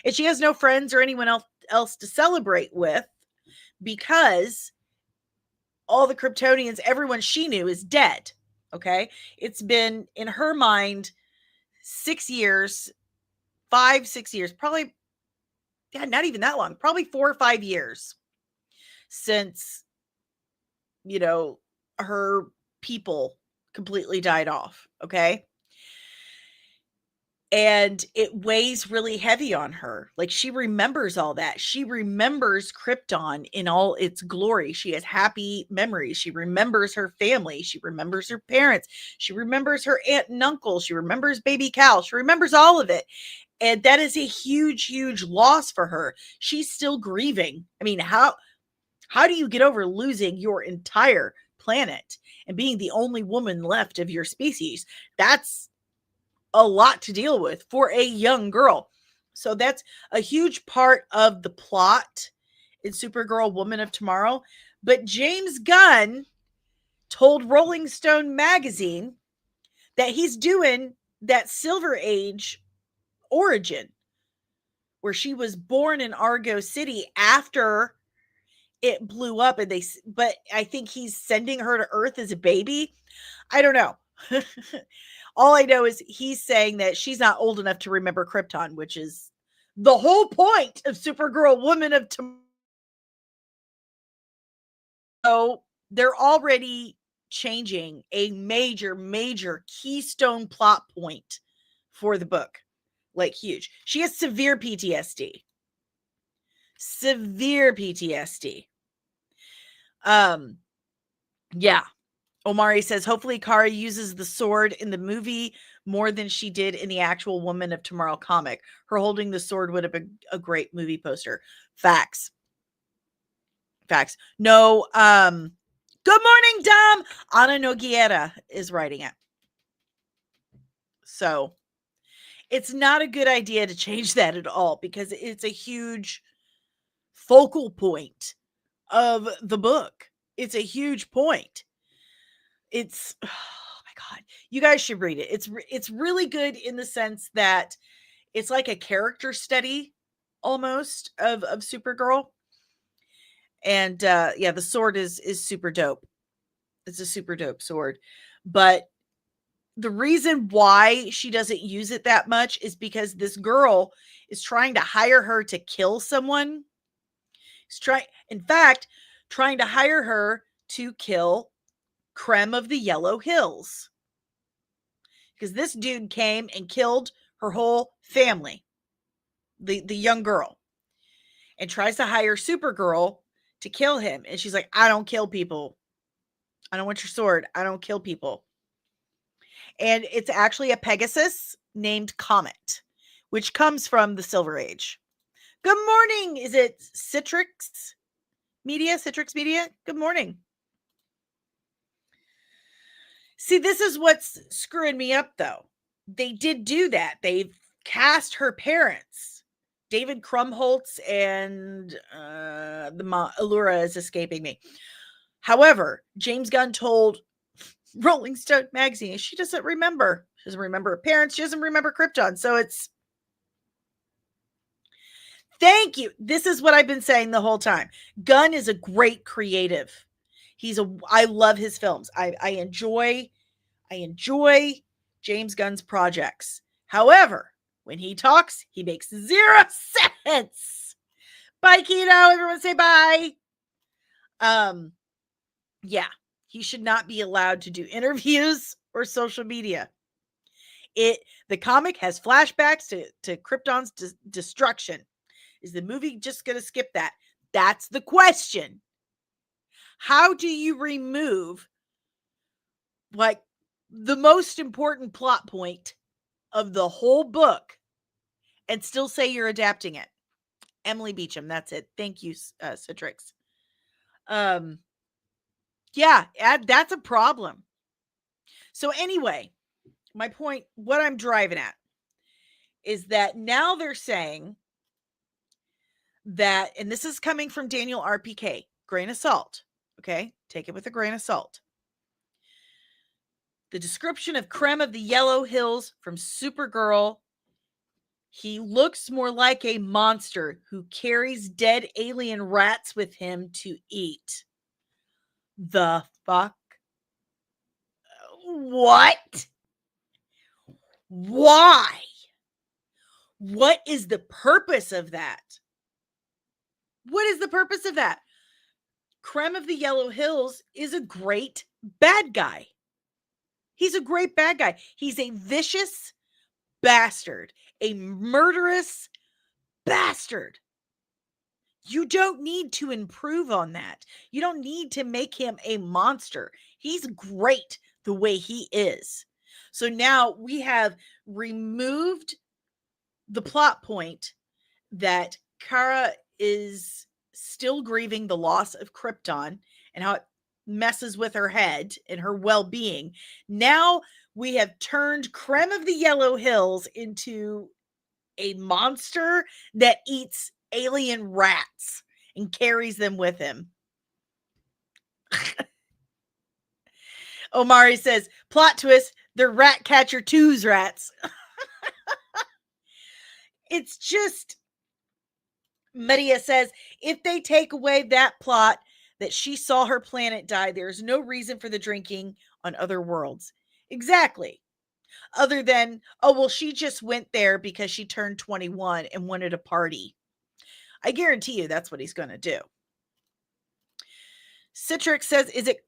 And she has no friends or anyone else to celebrate with because all the Kryptonians, everyone she knew, is dead. Okay. It's been in her mind 6 years, 5, 6 years, probably, yeah, not even that long, probably 4 or 5 years since, her people completely died off. Okay. And it weighs really heavy on her. Like, she remembers all that. She remembers Krypton in all its glory. She has happy memories. She remembers her family. She remembers her parents. She remembers her aunt and uncle. She remembers baby Cal. She remembers all of it. And that is a huge, huge loss for her. She's still grieving. I mean, how do you get over losing your entire planet and being the only woman left of your species? That's a lot to deal with for a young girl. So that's a huge part of the plot in Supergirl, Woman of Tomorrow. But James Gunn told Rolling Stone magazine that he's doing that Silver Age origin, where she was born in Argo City after it blew up, but I think he's sending her to Earth as a baby. I don't know. All I know is he's saying that she's not old enough to remember Krypton, which is the whole point of Supergirl, Woman of Tomorrow. So they're already changing a major, major keystone plot point for the book. Like, huge. She has severe PTSD. Severe PTSD. Yeah. Omari says, hopefully Kara uses the sword in the movie more than she did in the actual Woman of Tomorrow comic. Her holding the sword would have been a great movie poster. Facts. No, good morning, Dom. Ana Nogueira is writing it. So it's not a good idea to change that at all because it's a huge focal point of the book. It's a huge point. It's, oh my God, you guys should read it. It's really good in the sense that it's like a character study almost of Supergirl. And yeah, the sword is super dope. It's a super dope sword. But the reason why she doesn't use it that much is because this girl is trying to hire her to kill someone. In fact, trying to hire her to kill Creme of the Yellow Hills. Because this dude came and killed her whole family, the young girl, and tries to hire Supergirl to kill him. And she's like, I don't kill people. I don't want your sword. I don't kill people. And it's actually a Pegasus named Comet, which comes from the Silver Age. Good morning. Is it Citrix Media? Good morning. See, this is what's screwing me up, though. They did do that. They've cast her parents, David Krumholtz and the Allura is escaping me. However, James Gunn told Rolling Stone magazine she doesn't remember. She doesn't remember her parents. She doesn't remember Krypton. So it's, thank you. This is what I've been saying the whole time. Gunn is a great creative. I love his films. I enjoy James Gunn's projects. However, when he talks, he makes 0 sense. Bye, Keto. Everyone say bye. Yeah, he should not be allowed to do interviews or social media. The comic has flashbacks to Krypton's destruction. Is the movie just going to skip that? That's the question. How do you remove like the most important plot point of the whole book and still say you're adapting it? Emily Beecham, that's it. Thank you, Citrix. Yeah, that's a problem. So anyway, my point, what I'm driving at is that now they're saying that, and this is coming from Daniel RPK, grain of salt, okay? Take it with a grain of salt. The description of Krem of the Yellow Hills from Supergirl, he looks more like a monster who carries dead alien rats with him to eat. The fuck? What? Why? What is the purpose of that? What is the purpose of that? Krem of the Yellow Hills is a great bad guy. He's a great bad guy. He's a vicious bastard, a murderous bastard. You don't need to improve on that. You don't need to make him a monster. He's great the way he is. So now we have removed the plot point that Kara is still grieving the loss of Krypton and how it messes with her head and her well-being. Now we have turned Krem of the Yellow Hills into a monster that eats alien rats and carries them with him. Omari says, plot twist, they're Ratcatcher 2's rats. It's just, Maria says, if they take away that plot that she saw her planet die, there's no reason for the drinking on other worlds. Exactly. Other than, oh, well, she just went there because she turned 21 and wanted a party. I guarantee you that's what he's going to do. Citrix says, is it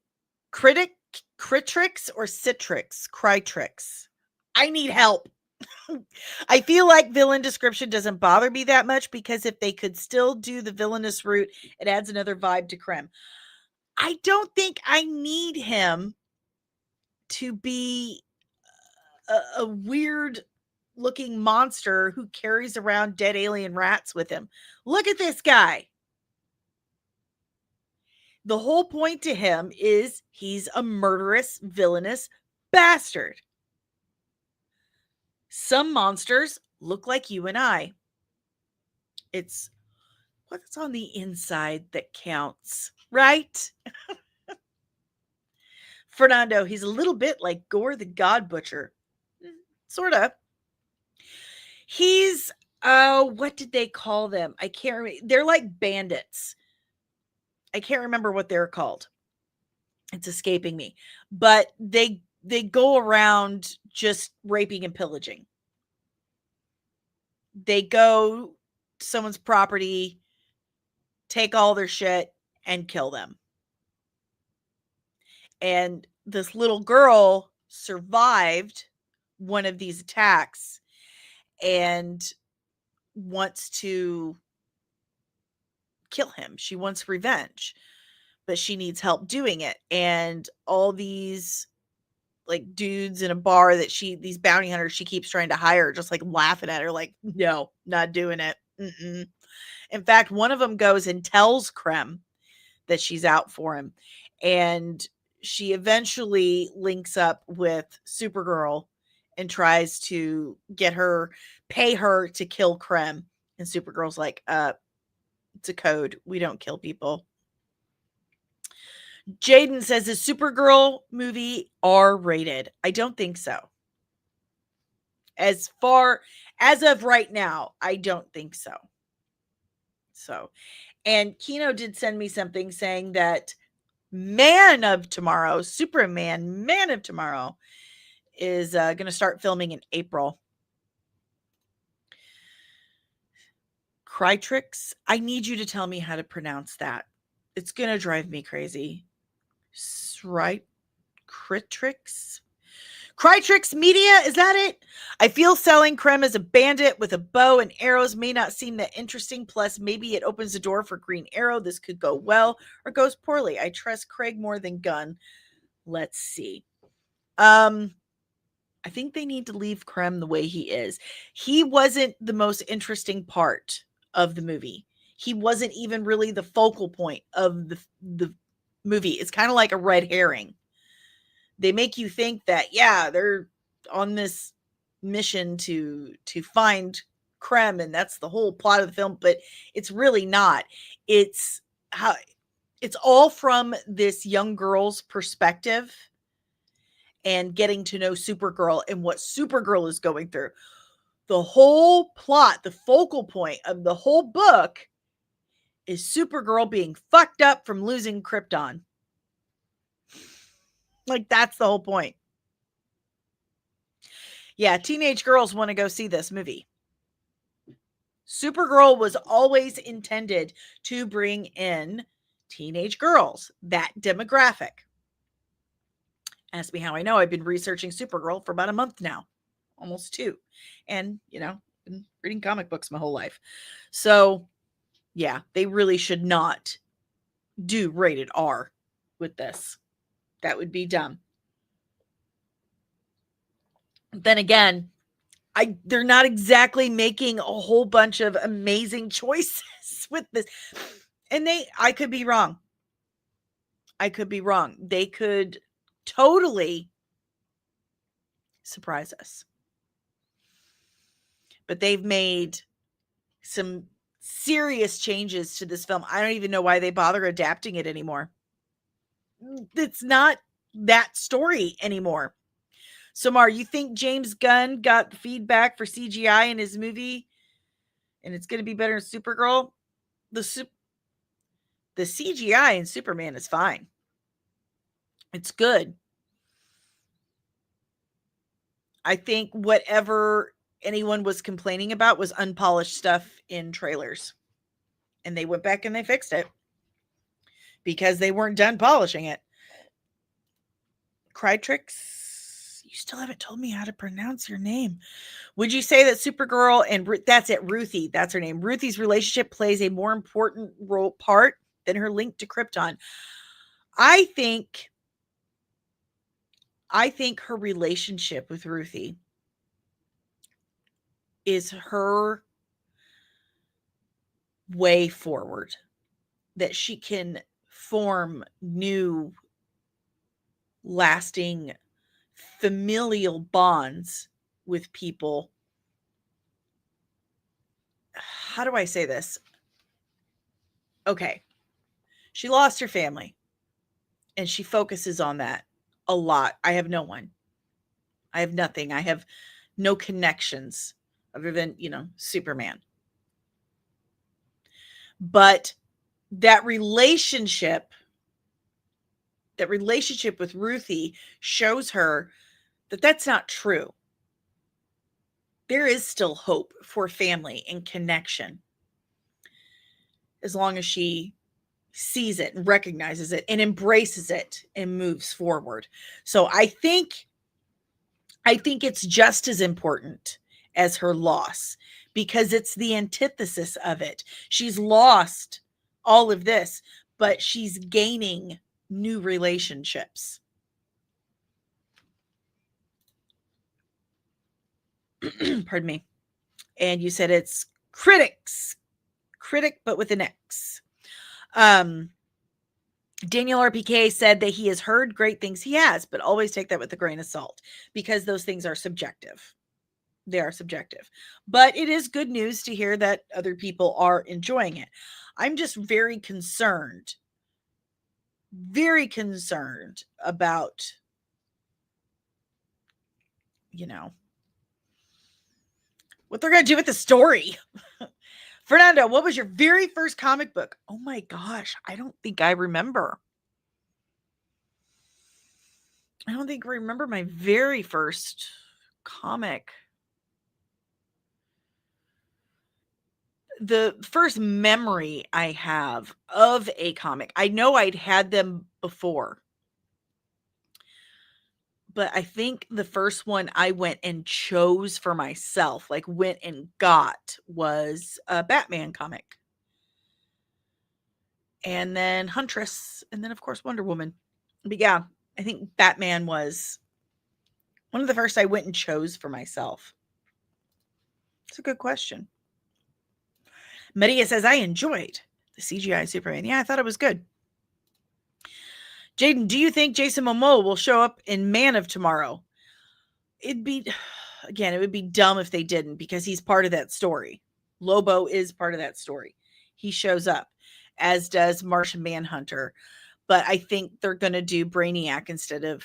Critrix or Citrix? Crytrix. I need help. I feel like villain description doesn't bother me that much because if they could still do the villainous route, it adds another vibe to Krem. I don't think I need him to be a weird looking monster who carries around dead alien rats with him. Look at this guy. The whole point to him is he's a murderous, villainous bastard. Some monsters look like you and I. It's what's on the inside that counts, right? Fernando, he's a little bit like Gore the God Butcher. Sort of. He's, what did they call them? I can't remember. They're like bandits. I can't remember what they're called. It's escaping me. But they go around just raping and pillaging. They go to someone's property, take all their shit, and kill them. And this little girl survived one of these attacks and wants to kill him. She wants revenge, but she needs help doing it. And all these like dudes in a bar that these bounty hunters she keeps trying to hire, just like laughing at her, like, no, not doing it. Mm-mm. In fact, one of them goes and tells Krem that she's out for him. And she eventually links up with Supergirl and tries to pay her to kill Krem. And Supergirl's like, it's a code. We don't kill people. Jaden says, is Supergirl movie R-rated? I don't think so. As of right now, I don't think so. And Kino did send me something saying that Man of Tomorrow, Superman, Man of Tomorrow, is going to start filming in April. Crytrix, I need you to tell me how to pronounce that. It's going to drive me crazy. Right? Critrix? Crytrix Media, is that it? I feel selling Krem as a bandit with a bow and arrows may not seem that interesting. Plus, maybe it opens the door for Green Arrow. This could go well or goes poorly. I trust Craig more than Gunn. Let's see. I think they need to leave Krem the way he is. He wasn't the most interesting part of the movie. He wasn't even really the focal point of the movie. It's kind of like a red herring. They make you think that, yeah, they're on this mission to find Krem, and that's the whole plot of the film, but it's really not. It's all from this young girl's perspective and getting to know Supergirl and what Supergirl is going through. The whole plot, the focal point of the whole book is Supergirl being fucked up from losing Krypton. Like, that's the whole point. Yeah, teenage girls want to go see this movie. Supergirl was always intended to bring in teenage girls, that demographic. Ask me how I know. I've been researching Supergirl for about a month now, almost 2. And, been reading comic books my whole life. So, yeah, they really should not do rated R with this. That would be dumb. Then again, they're not exactly making a whole bunch of amazing choices with this. And I could be wrong. They could totally surprise us. But they've made some serious changes to this film. I don't even know why they bother adapting it anymore. It's not that story anymore. So, Mar, you think James Gunn got the feedback for CGI in his movie and it's going to be better in Supergirl? The CGI in Superman is fine. It's good. I think whatever anyone was complaining about was unpolished stuff in trailers. And they went back and they fixed it because they weren't done polishing it. Crytrix, you still haven't told me how to pronounce your name. Would you say that Supergirl and that's it, Ruthie, that's her name. Ruthie's relationship plays a more important part than her link to Krypton. I think her relationship with Ruthie is her way forward, that she can form new, lasting, familial bonds with people. How do I say this? Okay. She lost her family and she focuses on that a lot. I have no one. I have nothing. I have no connections other than, Superman. But that relationship with Ruthie shows her that that's not true. There is still hope for family and connection as long as she sees it and recognizes it and embraces it and moves forward. So I think it's just as important as her loss because it's the antithesis of it. She's lost all of this, but she's gaining new relationships. Pardon me. And you said it's critic, but with an X. Daniel RPK said that he has heard great things. He has, but always take that with a grain of salt because those things are subjective. They are subjective. But it is good news to hear that other people are enjoying it. I'm just very concerned about, what they're going to do with the story. Fernando, what was your very first comic book? Oh my gosh, I don't think I remember. I don't think I remember my very first comic. The first memory I have of a comic, I know I'd had them before, but I think the first one I went and chose for myself, like went and got, was a Batman comic. And then Huntress, and then of course Wonder Woman. But yeah, I think Batman was one of the first I went and chose for myself. It's a good question. Maria says, I enjoyed the CGI Superman. Yeah, I thought it was good. Jaden, do you think Jason Momoa will show up in Man of Tomorrow? It would be dumb if they didn't, because he's part of that story. Lobo is part of that story. He shows up, as does Martian Manhunter. But I think they're going to do Brainiac instead of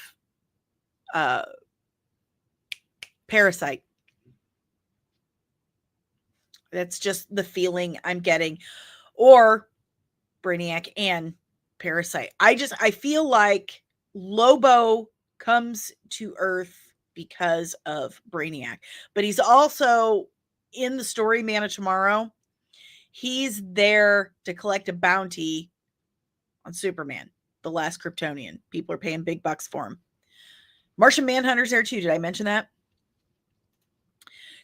Parasite. That's just the feeling I'm getting. Or Brainiac and Parasite. I feel like Lobo comes to Earth because of Brainiac, but he's also in the story Man of Tomorrow. He's there to collect a bounty on Superman, the last Kryptonian. People are paying big bucks for him. Martian Manhunter's there too. Did I mention that?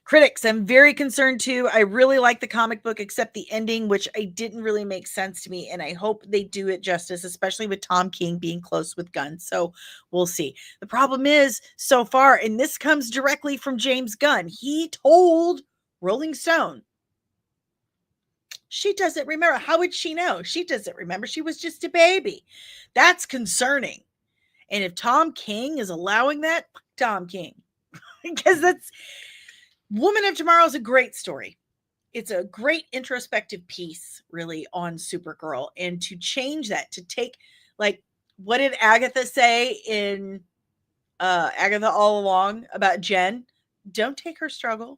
Critics, I'm very concerned too. I really like the comic book, except the ending, which I didn't really make sense to me. And I hope they do it justice, especially with Tom King being close with Gunn. So we'll see. The problem is, so far, and this comes directly from James Gunn, he told Rolling Stone, she doesn't remember. How would she know? She doesn't remember. She was just a baby. That's concerning. And if Tom King is allowing that, Tom King, because that's Woman of Tomorrow is a great story. It's a great introspective piece, really, on Supergirl. And to change that, to take, like, what did Agatha say in Agatha All Along about Jen? Don't take her struggle.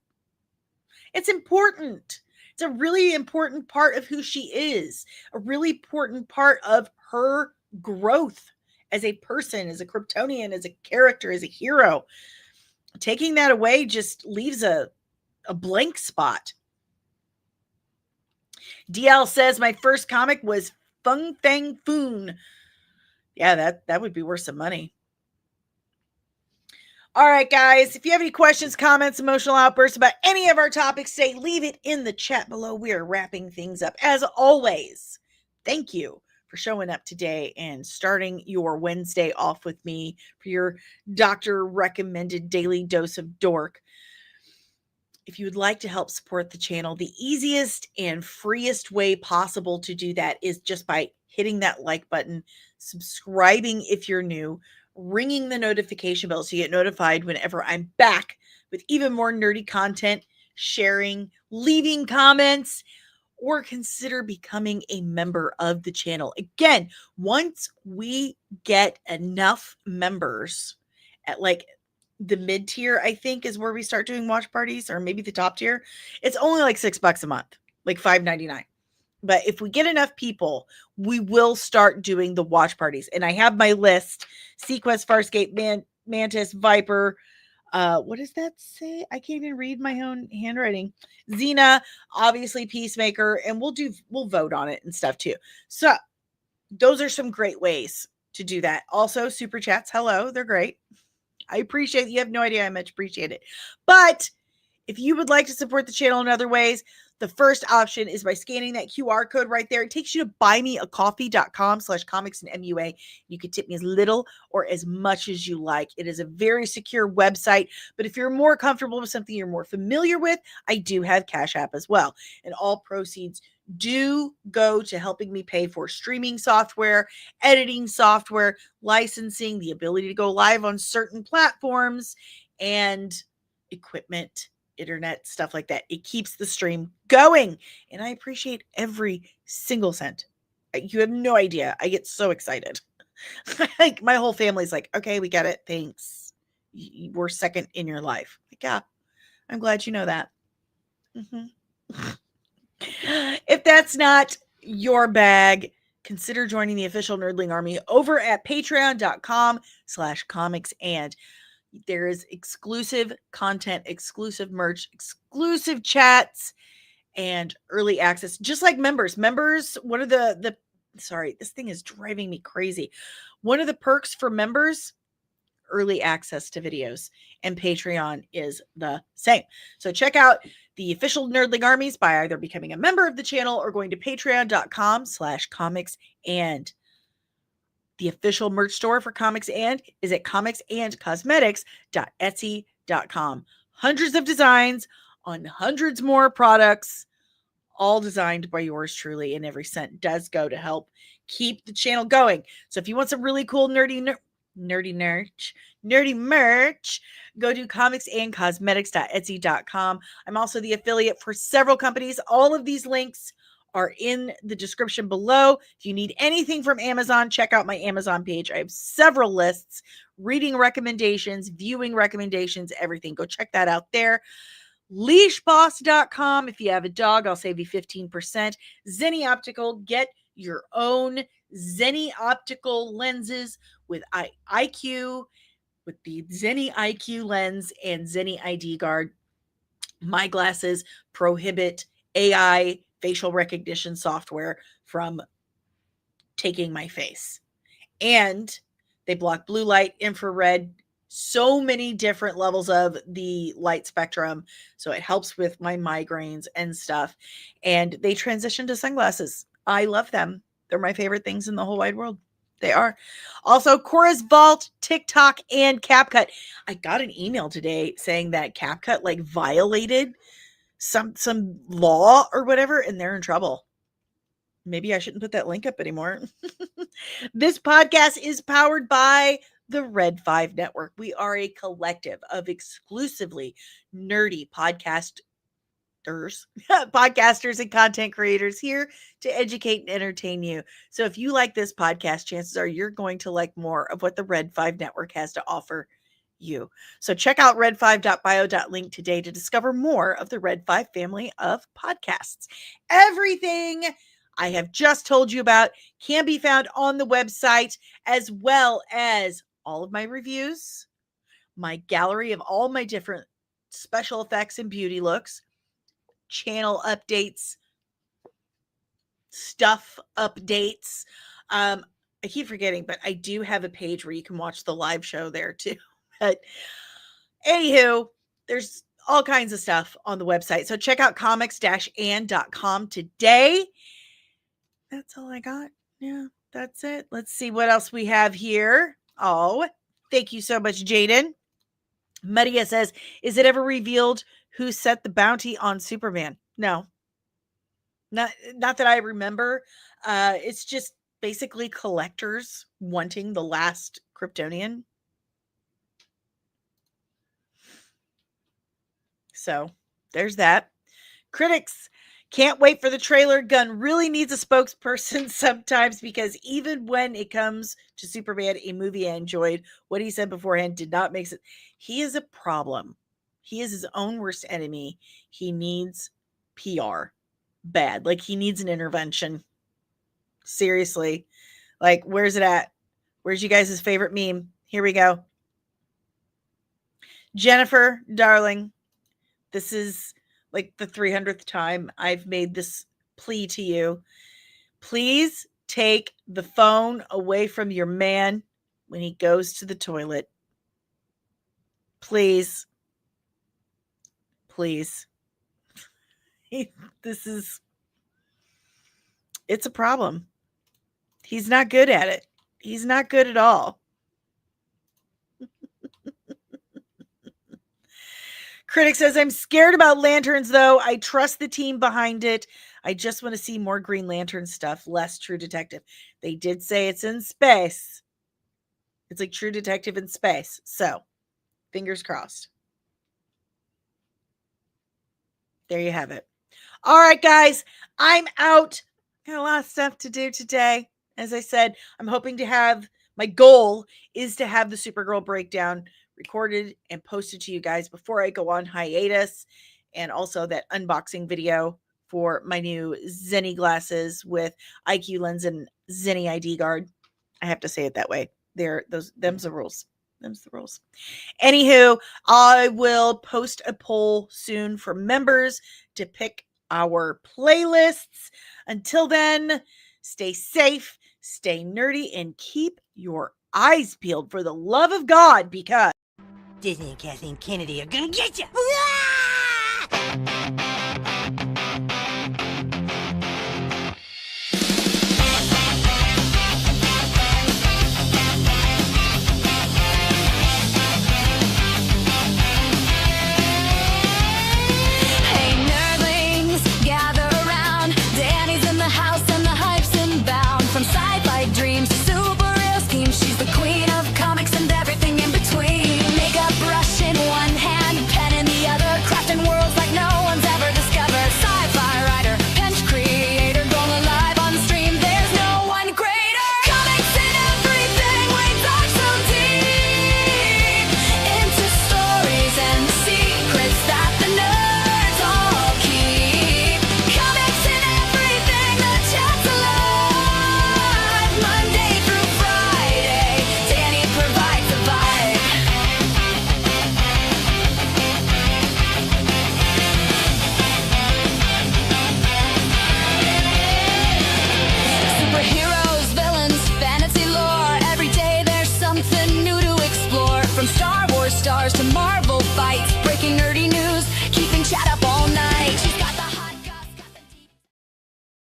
It's important. It's a really important part of who she is, a really important part of her growth as a person, as a Kryptonian, as a character, as a hero. Taking that away just leaves a blank spot. DL says, my first comic was Fung Fang Foon. Yeah, that would be worth some money. All right, guys, if you have any questions, comments, emotional outbursts about any of our topics today, leave it in the chat below. We are wrapping things up. As always, thank you for showing up today and starting your Wednesday off with me for your doctor recommended daily dose of dork. If you would like to help support the channel, the easiest and freest way possible to do that is just by hitting that like button, subscribing if you're new, ringing the notification bell so you get notified whenever I'm back with even more nerdy content, sharing, leaving comments, or consider becoming a member of the channel. Again, once we get enough members at like the mid tier, I think, is where we start doing watch parties, or maybe the top tier. It's only like $6 a month, like $5.99. But if we get enough people, we will start doing the watch parties. And I have my list: Sequest, Farscape, Mantis, Viper. What does that say? I can't even read my own handwriting. Xena, obviously Peacemaker, and we'll vote on it and stuff too. So those are some great ways to do that. Also, super chats. Hello, they're great. I appreciate it. You have no idea how much appreciate it. But if you would like to support the channel in other ways, the first option is by scanning that QR code right there. It takes you to buymeacoffee.com/comics and MUA. You can tip me as little or as much as you like. It is a very secure website, but if you're more comfortable with something you're more familiar with, I do have Cash App as well. And all proceeds do go to helping me pay for streaming software, editing software, licensing, the ability to go live on certain platforms, and equipment, internet, stuff like that. It keeps the stream going, and I appreciate every single cent. You have no idea. I get so excited. Like, my whole family's like, okay, we get it. Thanks. We're second in your life. Like, yeah, I'm glad you know that. If that's not your bag, consider joining the official Nerdling Army over at patreon.com/comics. And there is exclusive content, exclusive merch, exclusive chats, and early access, just like members. Members, what are sorry, this thing is driving me crazy. One of the perks for members, early access to videos, and Patreon is the same. So check out the official Nerdling Armies by either becoming a member of the channel or going to patreon.com/comics. And the official merch store for Comics And is at comicsandcosmetics.etsy.com. Hundreds of designs on hundreds more products, all designed by yours truly, and every cent does go to help keep the channel going. So if you want some really cool nerdy merch, go to comicsandcosmetics.etsy.com. I'm also the affiliate for several companies. All of these links are in the description below. If you need anything from Amazon, check out my Amazon page. I have several lists, reading recommendations, viewing recommendations, everything. Go check that out there. Leashboss.com. If you have a dog, I'll save you 15%. Zenni Optical. Get your own Zenni Optical lenses with IQ, with the Zenni IQ lens and Zenni ID guard. My glasses prohibit AI facial recognition software from taking my face. And they block blue light, infrared, so many different levels of the light spectrum. So it helps with my migraines and stuff. And they transition to sunglasses. I love them. They're my favorite things in the whole wide world. They are. Also, Chorus Vault, TikTok, and CapCut. I got an email today saying that CapCut like violated some law or whatever, and they're in trouble. Maybe I shouldn't put that link up anymore. This podcast is powered by the Red 5 Network. We are a collective of exclusively nerdy podcasters and content creators here to educate and entertain you. So if you like this podcast, chances are you're going to like more of what the Red 5 Network has to offer you. So check out red5.bio.link today to discover more of the Red 5 family of podcasts. Everything I have just told you about can be found on the website, as well as all of my reviews, my gallery of all my different special effects and beauty looks, channel updates, stuff updates. I keep forgetting, but I do have a page where you can watch the live show there too. But anywho, there's all kinds of stuff on the website. So check out comics-and.com today. That's all I got. Yeah, that's it. Let's see what else we have here. Oh, thank you so much, Jaden. Maria says, is it ever revealed who set the bounty on Superman? No. Not that I remember. It's just basically collectors wanting the last Kryptonian. So there's that. Critics can't wait for the trailer. Gunn really needs a spokesperson sometimes, because even when it comes to Superman, a movie I enjoyed, what he said beforehand did not make sense. He is a problem. He is his own worst enemy. He needs PR bad. Like, he needs an intervention. Seriously. Like, where's it at? Where's you guys' favorite meme? Here we go. Jennifer, darling, this is like the 300th time I've made this plea to you. Please take the phone away from your man when he goes to the toilet. Please. Please. It's a problem. He's not good at it. He's not good at all. Critic says, I'm scared about Lanterns, though. I trust the team behind it. I just want to see more Green Lantern stuff, less True Detective. They did say it's in space. It's like True Detective in space. So, fingers crossed. There you have it. All right, guys, I'm out. Got a lot of stuff to do today. As I said, I'm hoping to have, my goal is to have the Supergirl breakdown recorded and posted to you guys before I go on hiatus, and also that unboxing video for my new Zenni glasses with IQ lens and Zenni ID guard. I have to say it that way. Them's the rules. Them's the rules. Anywho, I will post a poll soon for members to pick our playlists. Until then, stay safe, stay nerdy, and keep your eyes peeled for the love of God, because Disney and Kathleen Kennedy are gonna get you.